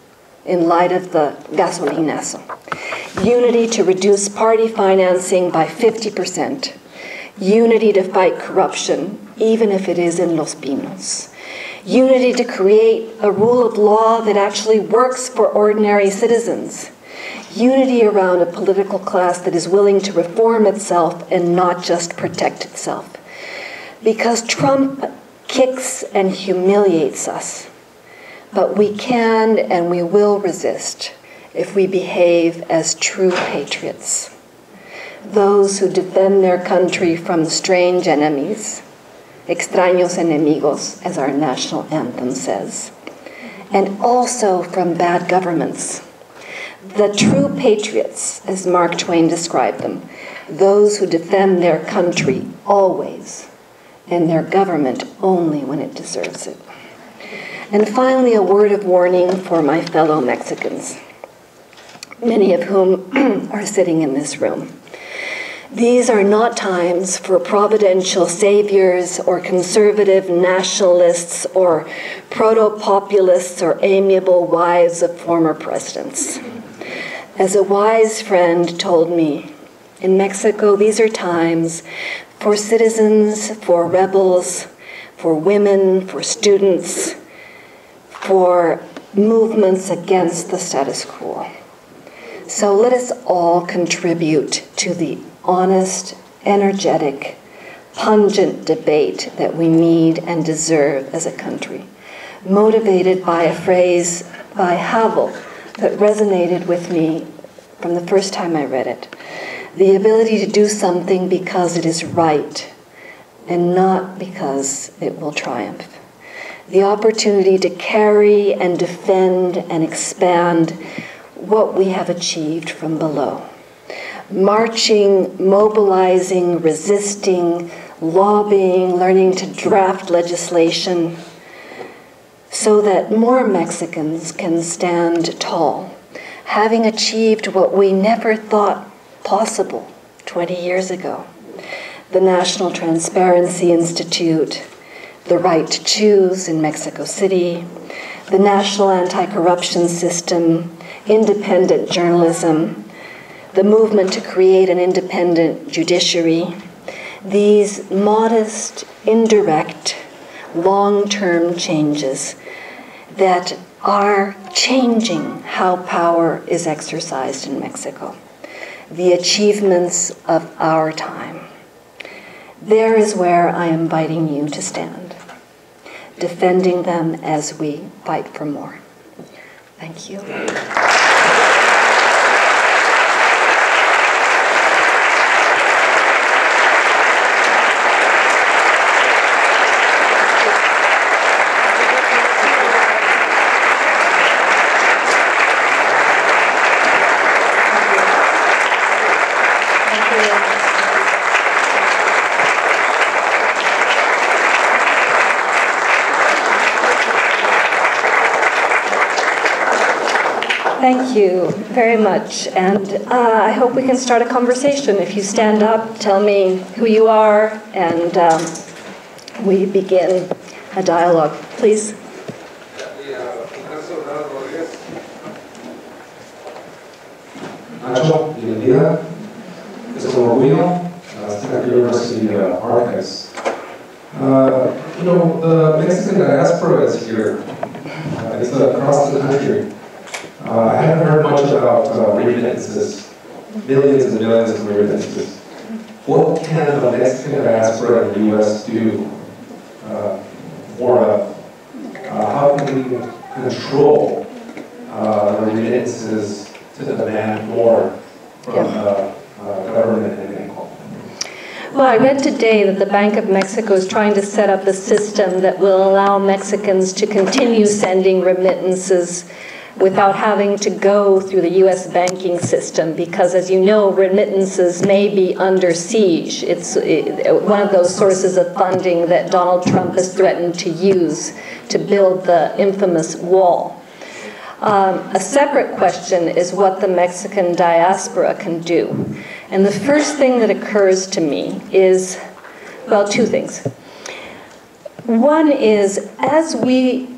in light of the gasolinazo. Unity to reduce party financing by 50%. Unity to fight corruption, even if it is in Los Pinos. Unity to create a rule of law that actually works for ordinary citizens. Unity around a political class that is willing to reform itself and not just protect itself. Because Trump kicks and humiliates us, but we can and we will resist if we behave as true patriots. Those who defend their country from strange enemies, extraños enemigos, as our national anthem says, and also from bad governments. The true patriots, as Mark Twain described them, those who defend their country always, and their government only when it deserves it. And finally, a word of warning for my fellow Mexicans, many of whom are sitting in this room. These are not times for providential saviors or conservative nationalists or proto-populists or amiable wives of former presidents. As a wise friend told me, in Mexico, these are times for citizens, for rebels, for women, for students, for movements against the status quo. So let us all contribute to the honest, energetic, pungent debate that we need and deserve as a country, motivated by a phrase by Havel that resonated with me from the first time I read it. The ability to do something because it is right and not because it will triumph. The opportunity to carry and defend and expand what we have achieved from below. Marching, mobilizing, resisting, lobbying, learning to draft legislation so that more Mexicans can stand tall having achieved what we never thought possible 20 years ago. The National Transparency Institute, the Right to Choose in Mexico City, the National Anti-Corruption System, independent journalism, the movement to create an independent judiciary. These modest, indirect, long-term changes that are changing how power is exercised in Mexico. The achievements of our time. There is where I am inviting you to stand, defending them as we fight for more. Thank you. Thank you very much, and I hope we can start a conversation. If you stand up, tell me who you are, and we begin a dialogue. Please. Nacho, bienvenida. Es un orgullo estar aquí en la University Archives. The Mexican diaspora is here. It's across the country. I haven't heard much about remittances, millions and millions of remittances. What can the Mexican diaspora in the U.S. do more of? How can we control the remittances to demand more from government and people? Well, I read today that the Bank of Mexico is trying to set up a system that will allow Mexicans to continue sending remittances without having to go through the U.S. banking system, because, as you know, remittances may be under siege. It's one of those sources of funding that Donald Trump has threatened to use to build the infamous wall. A separate question is what the Mexican diaspora can do. And the first thing that occurs to me is, well, two things. One is, as we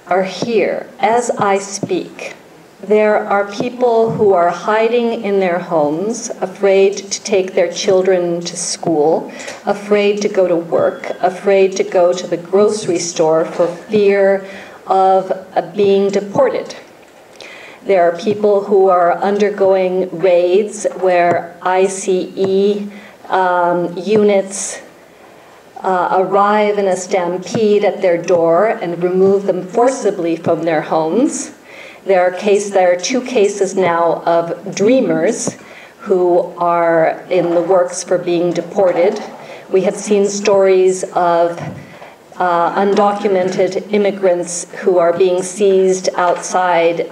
are here, as I speak, there are people who are hiding in their homes, afraid to take their children to school, afraid to go to work, afraid to go to the grocery store for fear of being deported. There are people who are undergoing raids where ICE units arrive in a stampede at their door and remove them forcibly from their homes. There are two cases now of dreamers who are in the works for being deported. We have seen stories of undocumented immigrants who are being seized outside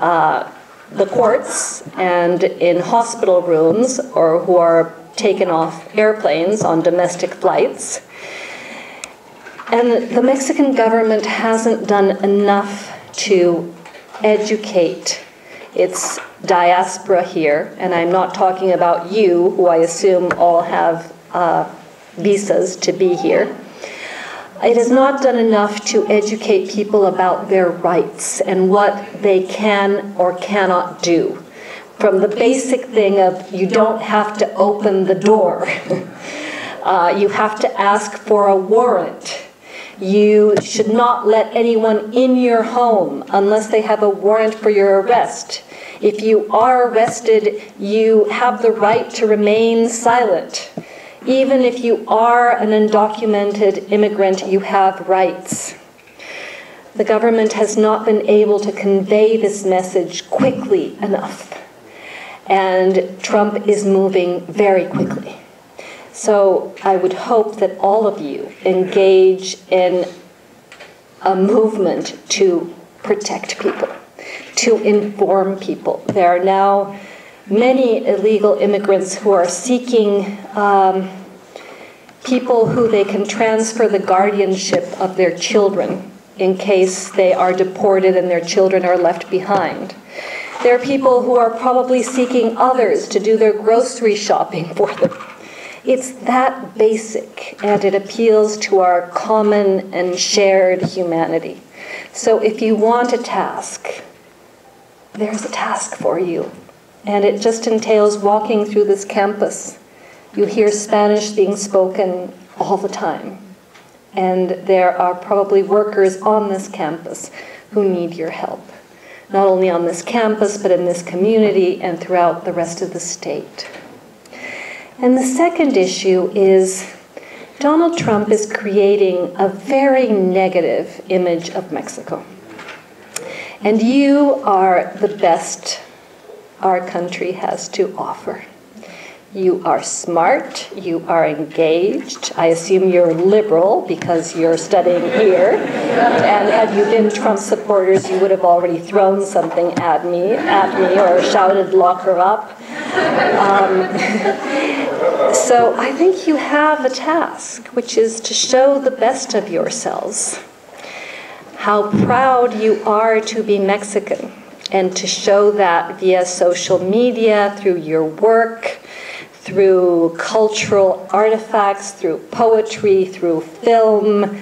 the courts and in hospital rooms, or who are taken off airplanes on domestic flights. And the Mexican government hasn't done enough to educate its diaspora here, and I'm not talking about you, who I assume all have visas to be here. It has not done enough to educate people about their rights and what they can or cannot do. From the basic thing of you don't have to open the door. You have to ask for a warrant. You should not let anyone in your home unless they have a warrant for your arrest. If you are arrested, you have the right to remain silent. Even if you are an undocumented immigrant, you have rights. The government has not been able to convey this message quickly enough. And Trump is moving very quickly. So I would hope that all of you engage in a movement to protect people, to inform people. There are now many illegal immigrants who are seeking people who they can transfer the guardianship of their children in case they are deported and their children are left behind. There are people who are probably seeking others to do their grocery shopping for them. It's that basic, and it appeals to our common and shared humanity. So if you want a task, there's a task for you. And it just entails walking through this campus. You hear Spanish being spoken all the time. And there are probably workers on this campus who need your help. Not only on this campus, but in this community and throughout the rest of the state. And the second issue is Donald Trump is creating a very negative image of Mexico. And you are the best our country has to offer. You are smart, you are engaged. I assume you're liberal because you're studying here. And had you been Trump supporters, you would have already thrown something at me or shouted, "Lock her up." So I think you have a task, which is to show the best of yourselves, how proud you are to be Mexican, and to show that via social media, through your work, through cultural artifacts, through poetry, through film,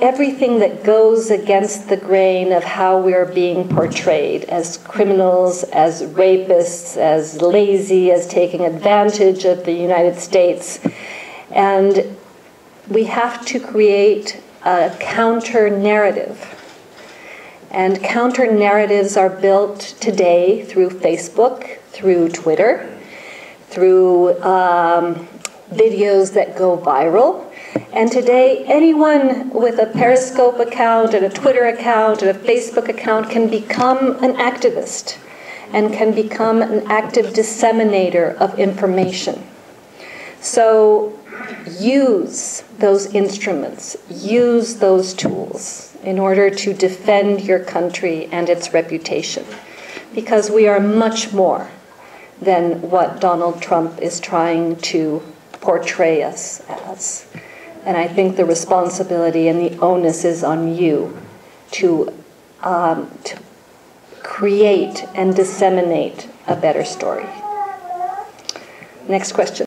everything that goes against the grain of how we're being portrayed as criminals, as rapists, as lazy, as taking advantage of the United States. And we have to create a counter-narrative. And counter-narratives are built today through Facebook, through Twitter, through videos that go viral. And today, anyone with a Periscope account and a Twitter account and a Facebook account can become an activist and can become an active disseminator of information. So use those instruments, use those tools in order to defend your country and its reputation, because we are much more than what Donald Trump is trying to portray us as. And I think the responsibility and the onus is on you to create and disseminate a better story. Next question.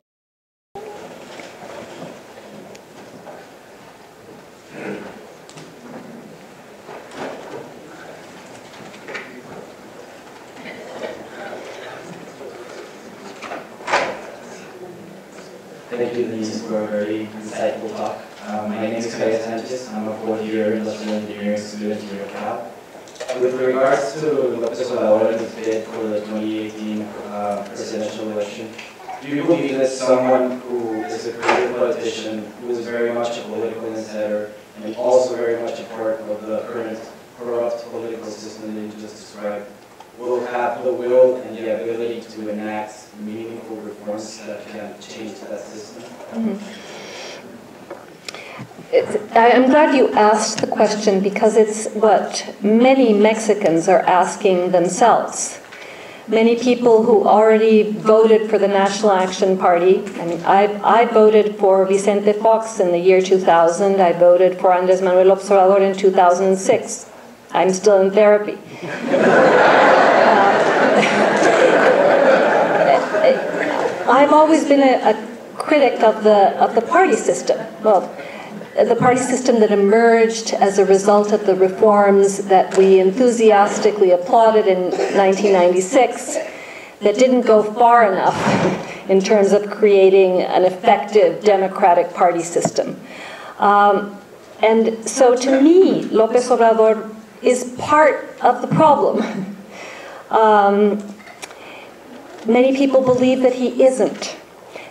Thank you, Denise, for a very insightful talk. My name is Javier Sanchez. I'm a fourth-year industrial engineering student here at Cal. With regards to López Obrador and his bid for the 2018 presidential election, do you believe that someone who is a career politician, who is very much a political insider, and also very much a part of the current corrupt political system that you just described, will have the will and the ability to enact meaningful reforms that can change that system? I'm glad you asked the question, because it's what many Mexicans are asking themselves. Many people who already voted for the National Action Party. I mean, I voted for Vicente Fox in the year 2000. I voted for Andrés Manuel López Obrador in 2006. I'm still in therapy. I've always been a critic of the party system. Well, the party system that emerged as a result of the reforms that we enthusiastically applauded in 1996, that didn't go far enough in terms of creating an effective democratic party system. And so to me, López Obrador is part of the problem. Many people believe that he isn't,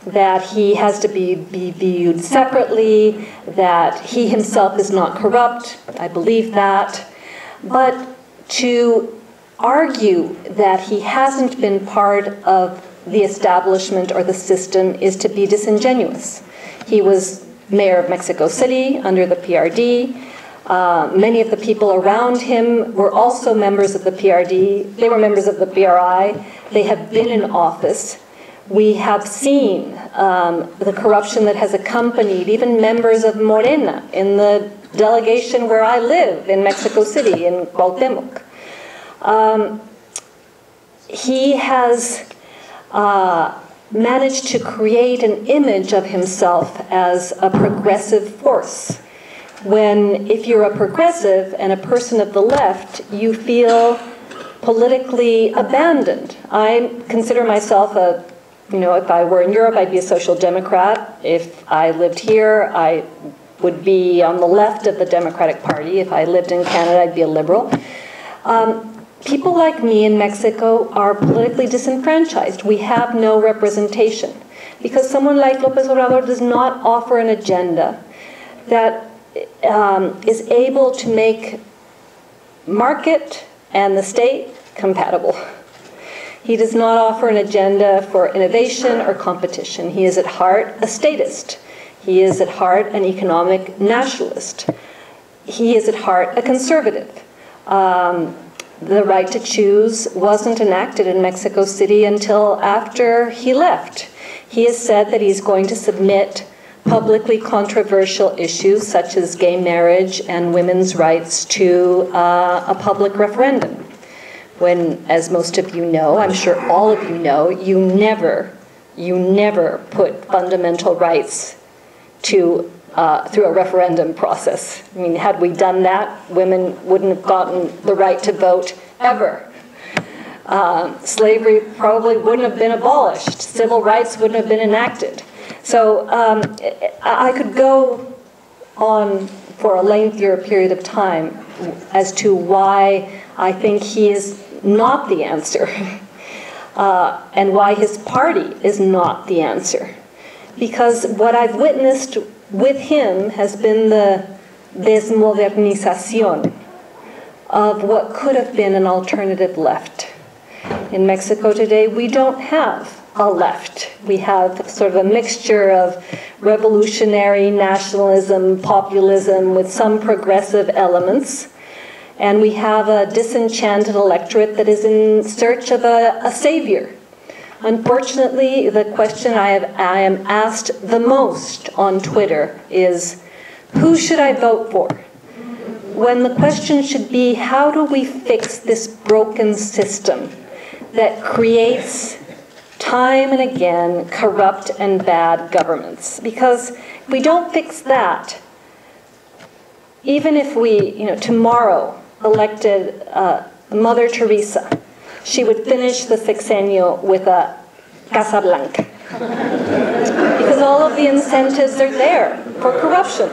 that he has to be viewed separately, that he himself is not corrupt. I believe that. But to argue that he hasn't been part of the establishment or the system is to be disingenuous. He was mayor of Mexico City under the PRD. Many of the people around him were also members of the PRD. They were members of the PRI. They have been in office. We have seen the corruption that has accompanied even members of Morena in the delegation where I live in Mexico City, in Cuauhtémoc. He has managed to create an image of himself as a progressive force. When, if you're a progressive and a person of the left, you feel politically abandoned. I consider myself if I were in Europe, I'd be a social democrat. If I lived here, I would be on the left of the Democratic Party. If I lived in Canada, I'd be a liberal. People like me in Mexico are politically disenfranchised. We have no representation because someone like López Obrador does not offer an agenda that is able to make market and the state compatible. He does not offer an agenda for innovation or competition. He is at heart a statist. He is at heart an economic nationalist. He is at heart a conservative. The right to choose wasn't enacted in Mexico City until after he left. He has said that he's going to submit publicly controversial issues such as gay marriage and women's rights to a public referendum. When, as most of you know, I'm sure all of you know, you never put fundamental rights to through a referendum process. I mean, had we done that, women wouldn't have gotten the right to vote ever. Slavery probably wouldn't have been abolished. Civil rights wouldn't have been enacted. So I could go on for a lengthier period of time as to why I think he is not the answer and why his party is not the answer. Because what I've witnessed with him has been the desmodernización of what could have been an alternative left. In Mexico today, we don't have a left. We have sort of a mixture of revolutionary nationalism, populism with some progressive elements. And we have a disenchanted electorate that is in search of a savior. Unfortunately, the question I am asked the most on Twitter is, who should I vote for? When the question should be, how do we fix this broken system that creates time and again corrupt and bad governments? Because if we don't fix that, even if we, tomorrow elected Mother Teresa, she would finish the sexenio with a Casa Blanca. Because all of the incentives are there for corruption.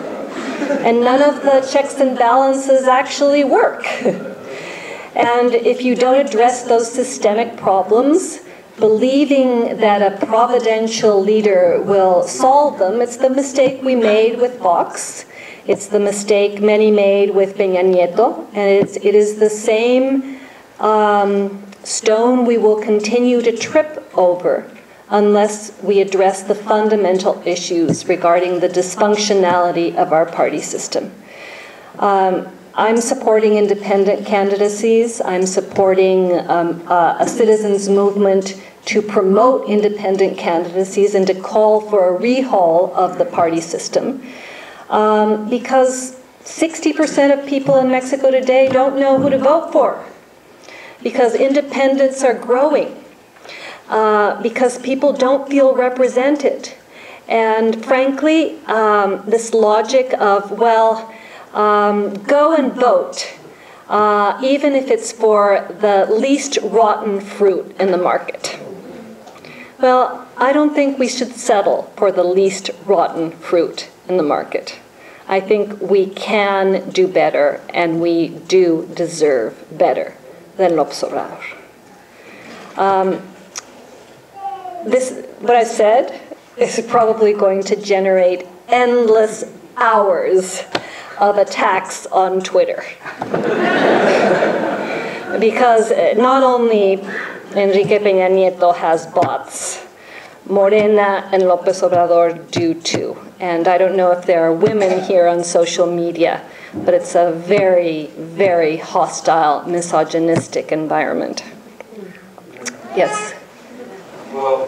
And none of the checks and balances actually work. And if you don't address those systemic problems, believing that a providential leader will solve them, it's the mistake we made with Vox. It's the mistake many made with Peña Nieto. And it is the same stone we will continue to trip over unless we address the fundamental issues regarding the dysfunctionality of our party system. I'm supporting independent candidacies. I'm supporting a citizens' movement to promote independent candidacies and to call for a rehaul of the party system. Because 60% of people in Mexico today don't know who to vote for. Because independents are growing, because people don't feel represented. And frankly, this logic of, go and vote, even if it's for the least rotten fruit in the market. Well, I don't think we should settle for the least rotten fruit in the market. I think we can do better, and we do deserve better than López Obrador. What I've said is probably going to generate endless hours of attacks on Twitter. Because not only Enrique Peña Nieto has bots, Morena and López Obrador do too. And I don't know if there are women here on social media, but it's a very, very hostile, misogynistic environment. Yes? Well,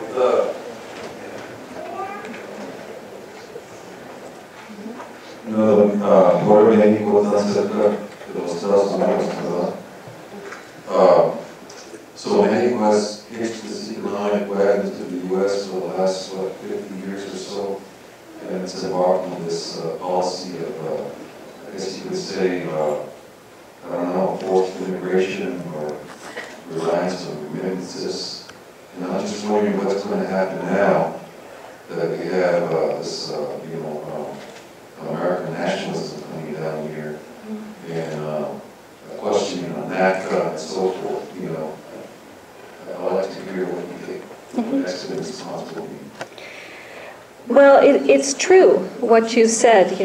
por México tan cerca de los Estados Unidos, ¿verdad? last, 50 years or so, and it's embarked on this policy of, I guess you could say, I don't know, forced immigration or reliance on remittances. And I'm just wondering what's going to happen now that we have this, American nationalism coming down here, and questioning on NAFTA and so forth. I'd like to hear what you think. What next response will be. Well, it's true what you said.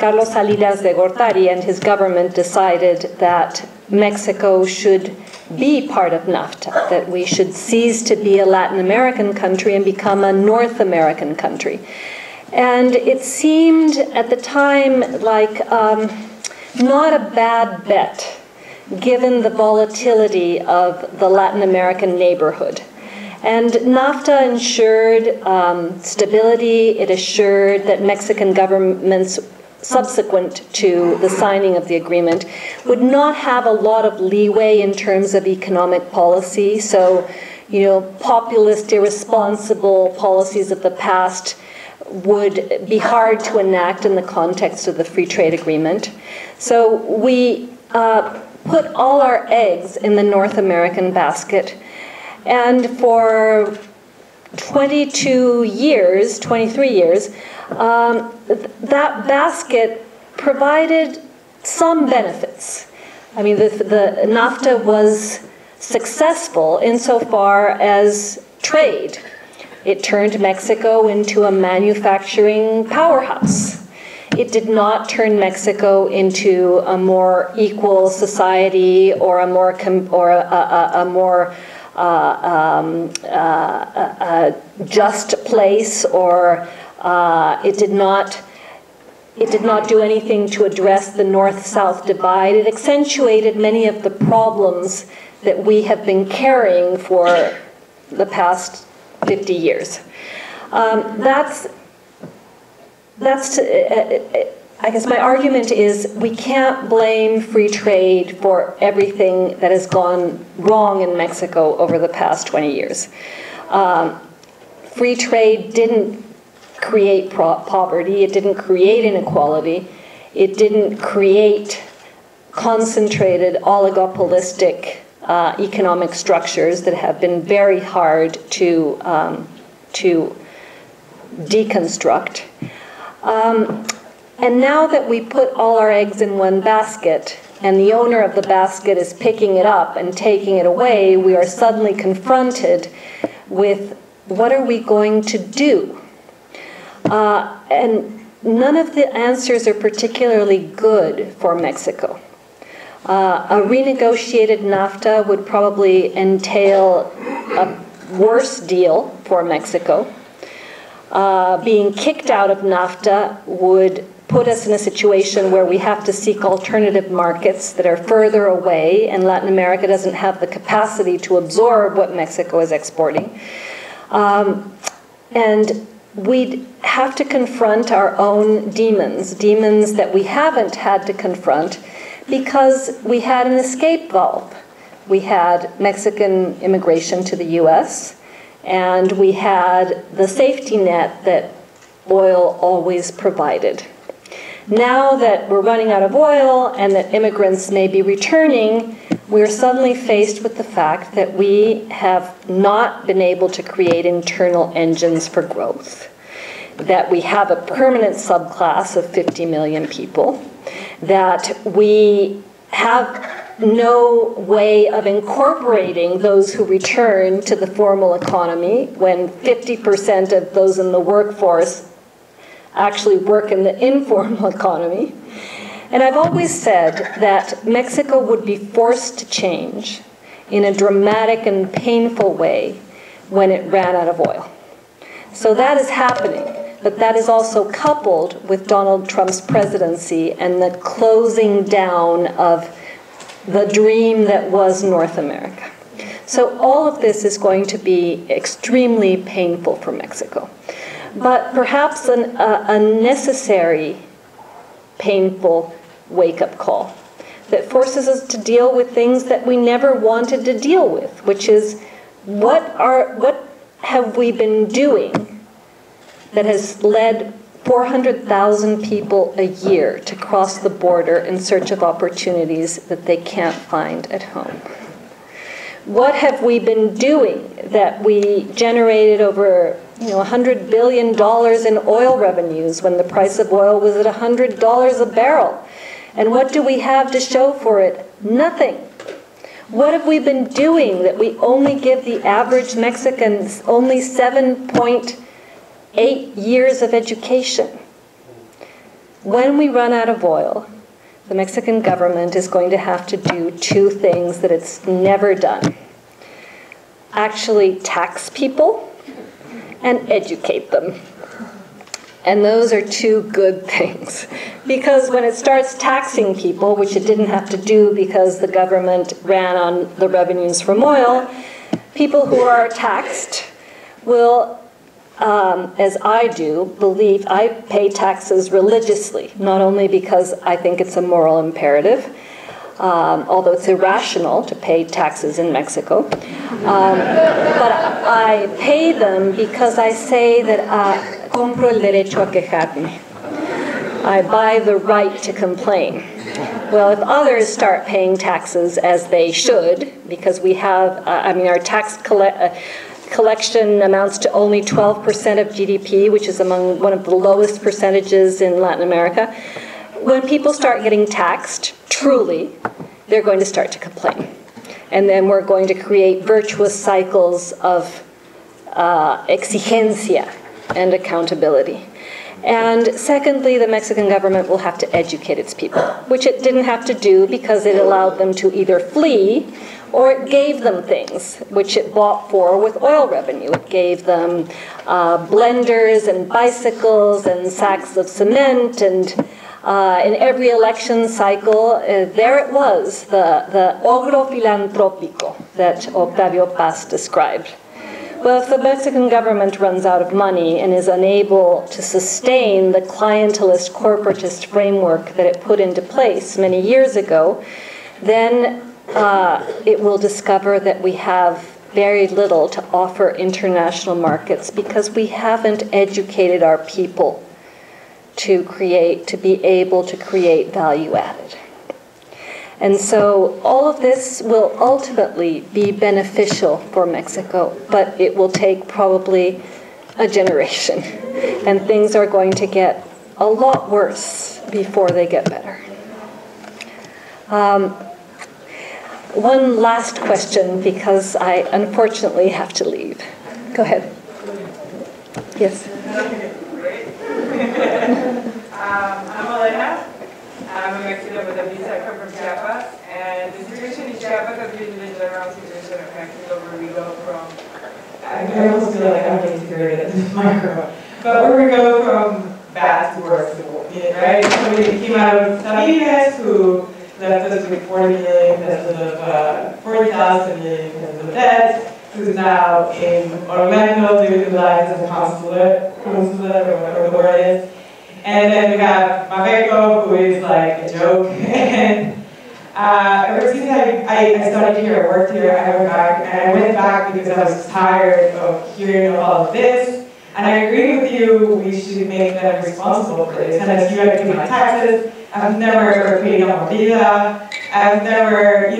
Carlos Salinas de Gortari and his government decided that Mexico should be part of NAFTA, that we should cease to be a Latin American country and become a North American country. And it seemed at the time like not a bad bet, given the volatility of the Latin American neighborhood. And NAFTA ensured stability. It assured that Mexican governments subsequent to the signing of the agreement would not have a lot of leeway in terms of economic policy. So, populist, irresponsible policies of the past would be hard to enact in the context of the free trade agreement. So we put all our eggs in the North American basket. And for 23 years, that basket provided some benefits. I mean, the NAFTA was successful insofar as trade. It turned Mexico into a manufacturing powerhouse. It did not turn Mexico into a more equal society or a more just place, or it did not do anything to address the North-South divide. It accentuated many of the problems that we have been carrying for the past 50 years. I guess my argument is we can't blame free trade for everything that has gone wrong in Mexico over the past 20 years. Free trade didn't create poverty, it didn't create inequality, it didn't create concentrated oligopolistic economic structures that have been very hard to deconstruct. And now that we put all our eggs in one basket, and the owner of the basket is picking it up and taking it away, we are suddenly confronted with what are we going to do? And none of the answers are particularly good for Mexico. A renegotiated NAFTA would probably entail a worse deal for Mexico. Being kicked out of NAFTA would put us in a situation where we have to seek alternative markets that are further away, and Latin America doesn't have the capacity to absorb what Mexico is exporting. And we'd have to confront our own demons that we haven't had to confront because we had an escape valve. We had Mexican immigration to the US, and we had the safety net that oil always provided. Now that we're running out of oil and that immigrants may be returning, we're suddenly faced with the fact that we have not been able to create internal engines for growth, that we have a permanent subclass of 50 million people, that we have no way of incorporating those who return to the formal economy when 50% of those in the workforce actually work in the informal economy. And I've always said that Mexico would be forced to change in a dramatic and painful way when it ran out of oil. So that is happening, but that is also coupled with Donald Trump's presidency and the closing down of the dream that was North America. So all of this is going to be extremely painful for Mexico. But perhaps a necessary, painful wake-up call that forces us to deal with things that we never wanted to deal with, which is What have we been doing that has led 400,000 people a year to cross the border in search of opportunities that they can't find at home? What have we been doing that we generated over $100 billion in oil revenues when the price of oil was at $100 a barrel? And what do we have to show for it? Nothing. What have we been doing that we only give the average Mexicans only 7.8 years of education? When we run out of oil, the Mexican government is going to have to do two things that it's never done. Actually tax people and educate them. And those are two good things. Because when it starts taxing people, which it didn't have to do because the government ran on the revenues from oil, people who are taxed will, as I do, believe I pay taxes religiously, not only because I think it's a moral imperative, although it's irrational to pay taxes in Mexico. But I pay them because I say that compro el derecho a quejarme. I buy the right to complain. Well, if others start paying taxes as they should, because we have, our tax collection amounts to only 12% of GDP, which is among one of the lowest percentages in Latin America. When people start getting taxed, truly, they're going to start to complain. And then we're going to create virtuous cycles of exigencia and accountability. And secondly, the Mexican government will have to educate its people, which it didn't have to do because it allowed them to either flee or it gave them things, which it bought for with oil revenue. It gave them blenders and bicycles and sacks of cement, and in every election cycle, there it was, the ogro filantrópico that Octavio Paz described. Well, if the Mexican government runs out of money and is unable to sustain the clientelist, corporatist framework that it put into place many years ago, then it will discover that we have very little to offer international markets because we haven't educated our people to be able to create value added. And so all of this will ultimately be beneficial for Mexico, but it will take probably a generation. And things are going to get a lot worse before they get better. One last question, because I unfortunately have to leave. Go ahead. Yes. I'm Elena. I'm a Mexican with a visa. I come from Chiapas, and the situation in Chiapas has been the general situation of Mexico, where we go from, I almost feel like I'm getting integrated at this microphone, but where we go from bad to worse, right? So we came out of Sabines, who left us with 40 million pesos of 40,000 million pesos of debt, who's now in Orlando doing his life as a consulate, or whatever the word is. And then we have Maveco, who is like a joke. And ever since I started here, I worked here, I went back because I was tired of hearing all of this. And I agree with you, we should make them responsible for this. And as you have to pay my taxes, I've never ever paid a mordida. I've never,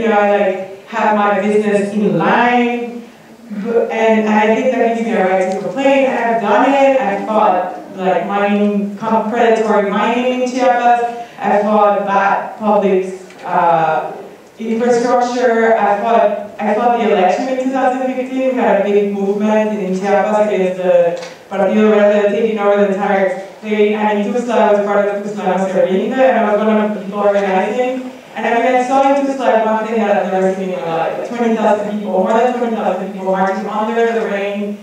have my business in line. And I think that gives me a right to complain. And I've done it. I've fought mining, predatory mining in Chiapas. I fought bad public infrastructure. I fought the election in 2015. We had a big movement in Chiapas against the Partido Verde taking over the entire state. And in Tuxtla, I was part of the Tuxtla Cervinita, and I was one of the people organizing. And I saw in Tuxtla one thing that I've never seen in my life. 20,000 people, more than 20,000 people marching under the rain,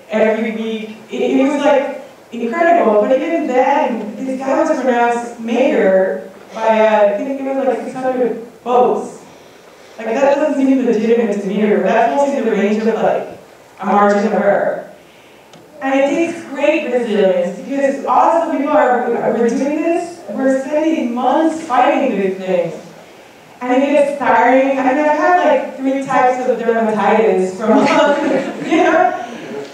every week. It was incredible, but even then, this guy was pronounced mayor by, I think it was 600 votes. That doesn't seem legitimate to me, or that falls in the range of a margin of error. And it takes great resilience, because all of the people we're doing this, we're spending months fighting these things. and it gets tiring. I mean, I've had like 3 types of dermatitis from, you know?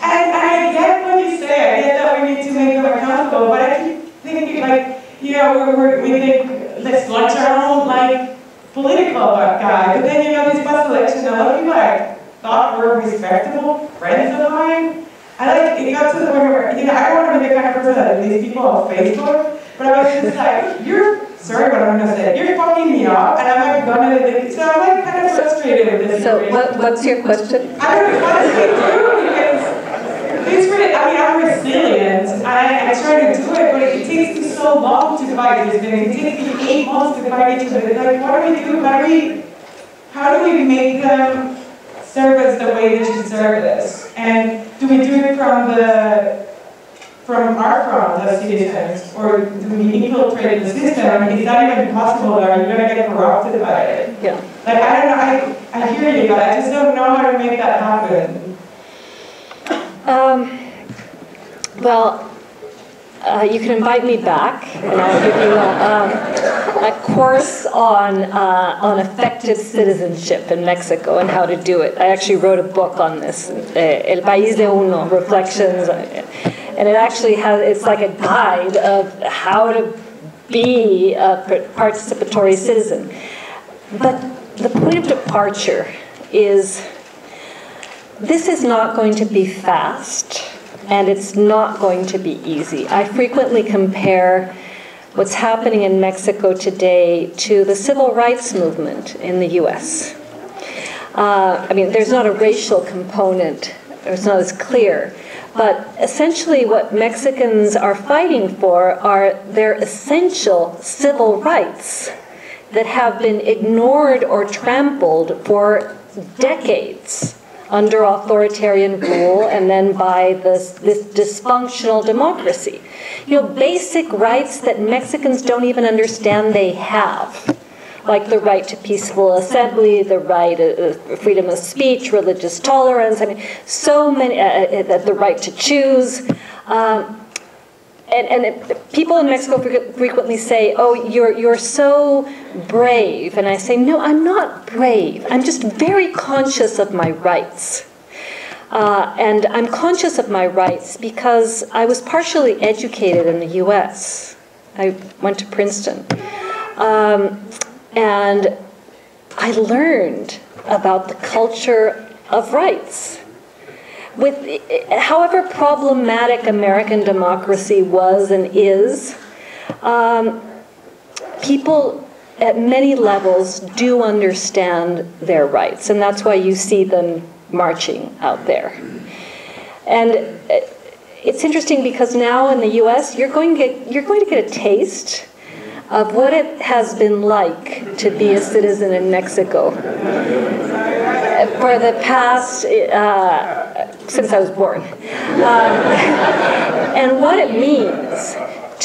And I get what you say, I get that we need to make them accountable, but I keep thinking like, you know, we think, let's launch our own like political guy, but then you know, this past election, a lot of people I thought were respectable friends of mine. It got to the point where, you know, I don't want to be the kind of person that leaves people on Facebook, but I was just like, sorry what I'm going to say, you're fucking me up, and I'm like, so I'm like kind of frustrated with this. So what's your question? I don't know what to do, because it's really, I mean, I'm resilient, and I try to do it, but it takes me so long to fight these things. It takes me 8 months to fight each other. It's like, what do we do? How do we make them serve us the way they should serve us? And do we do it from our front as citizens, or do we infiltrate the system? I mean, is that even possible? Are you going to get corrupted by it? Yeah. Like, I don't know, I hear you, but I just don't know how to make that happen. Well, you can invite me back, and I'll give you a course on effective citizenship in Mexico and how to do it. I actually wrote a book on this, El País de Uno, Reflections, and it actually it's like a guide of how to be a participatory citizen. But the point of departure is, this is not going to be fast, and it's not going to be easy. I frequently compare what's happening in Mexico today to the civil rights movement in the US. I mean, there's not a racial component, or it's not as clear, but essentially what Mexicans are fighting for are their essential civil rights that have been ignored or trampled for decades under authoritarian rule, and then by this dysfunctional democracy. You know, basic rights that Mexicans don't even understand they have, like the right to peaceful assembly, the right freedom of speech, religious tolerance. I mean, so many, the right to choose. And people in Mexico frequently say, "Oh, you're so brave," and I say, "No, I'm not brave. I'm just very conscious of my rights." And I'm conscious of my rights because I was partially educated in the U.S. I went to Princeton, and I learned about the culture of rights. With however problematic American democracy was and is, people at many levels do understand their rights, and that's why you see them marching out there. And it's interesting because now in the U.S. you're going to get a taste of what it has been like to be a citizen in Mexico for the past, since I was born. And what it means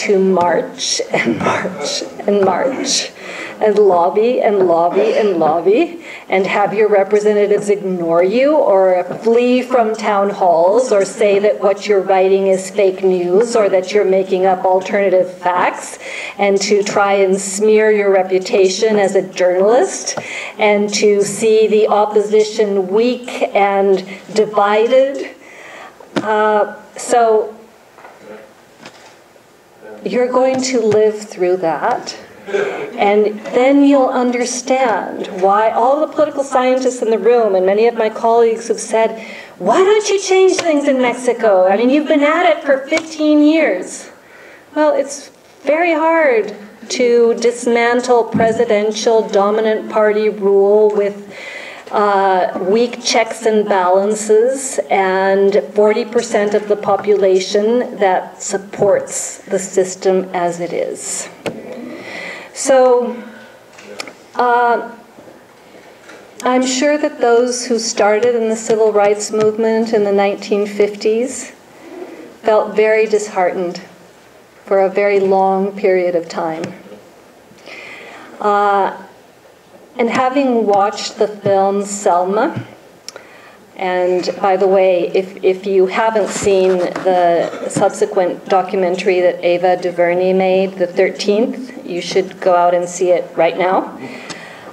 to march and march and march and lobby and lobby and lobby and have your representatives ignore you or flee from town halls or say that what you're writing is fake news or that you're making up alternative facts, and to try and smear your reputation as a journalist, and to see the opposition weak and divided. So you're going to live through that. And then you'll understand why all the political scientists in the room and many of my colleagues have said, why don't you change things in Mexico? I mean, you've been at it for 15 years. Well, it's very hard to dismantle presidential dominant party rule with weak checks and balances and 40% of the population that supports the system as it is. So I'm sure that those who started in the civil rights movement in the 1950s felt very disheartened for a very long period of time. And having watched the film Selma, and by the way, if you haven't seen the subsequent documentary that Ava DuVernay made, The 13th, you should go out and see it right now.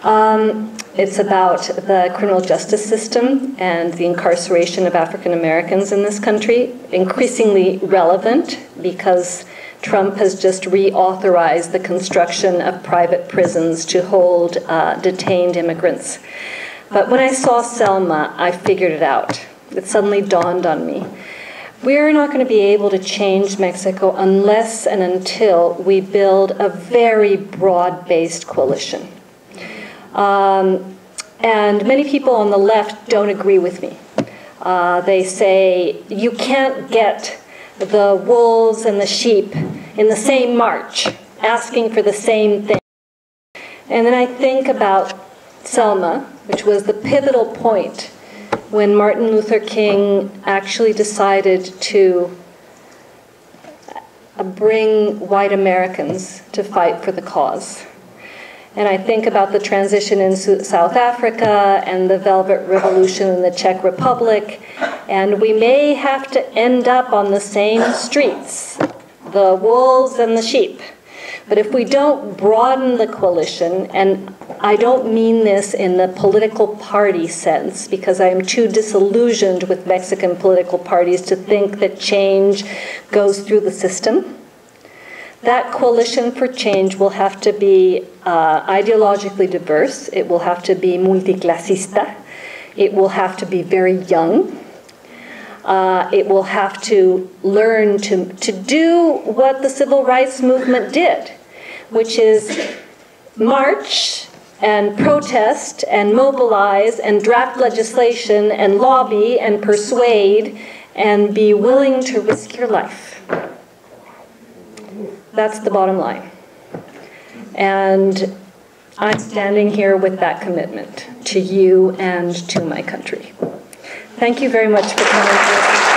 It's about the criminal justice system and the incarceration of African Americans in this country, increasingly relevant because Trump has just reauthorized the construction of private prisons to hold detained immigrants. But when I saw Selma, I figured it out. It suddenly dawned on me. We're not going to be able to change Mexico unless and until we build a very broad-based coalition. And many people on the left don't agree with me. They say, you can't get the wolves and the sheep in the same march, asking for the same thing. And then I think about Selma, which was the pivotal point when Martin Luther King actually decided to bring white Americans to fight for the cause. And I think about the transition in South Africa and the Velvet Revolution in the Czech Republic, and we may have to end up on the same streets, the wolves and the sheep. But if we don't broaden the coalition, and I don't mean this in the political party sense, because I am too disillusioned with Mexican political parties to think that change goes through the system, that coalition for change will have to be ideologically diverse. It will have to be multiclasista. It will have to be very young. It will have to learn to do what the civil rights movement did, which is march and protest and mobilize and draft legislation and lobby and persuade and be willing to risk your life. That's the bottom line. And I'm standing here with that commitment to you and to my country. Thank you very much for coming.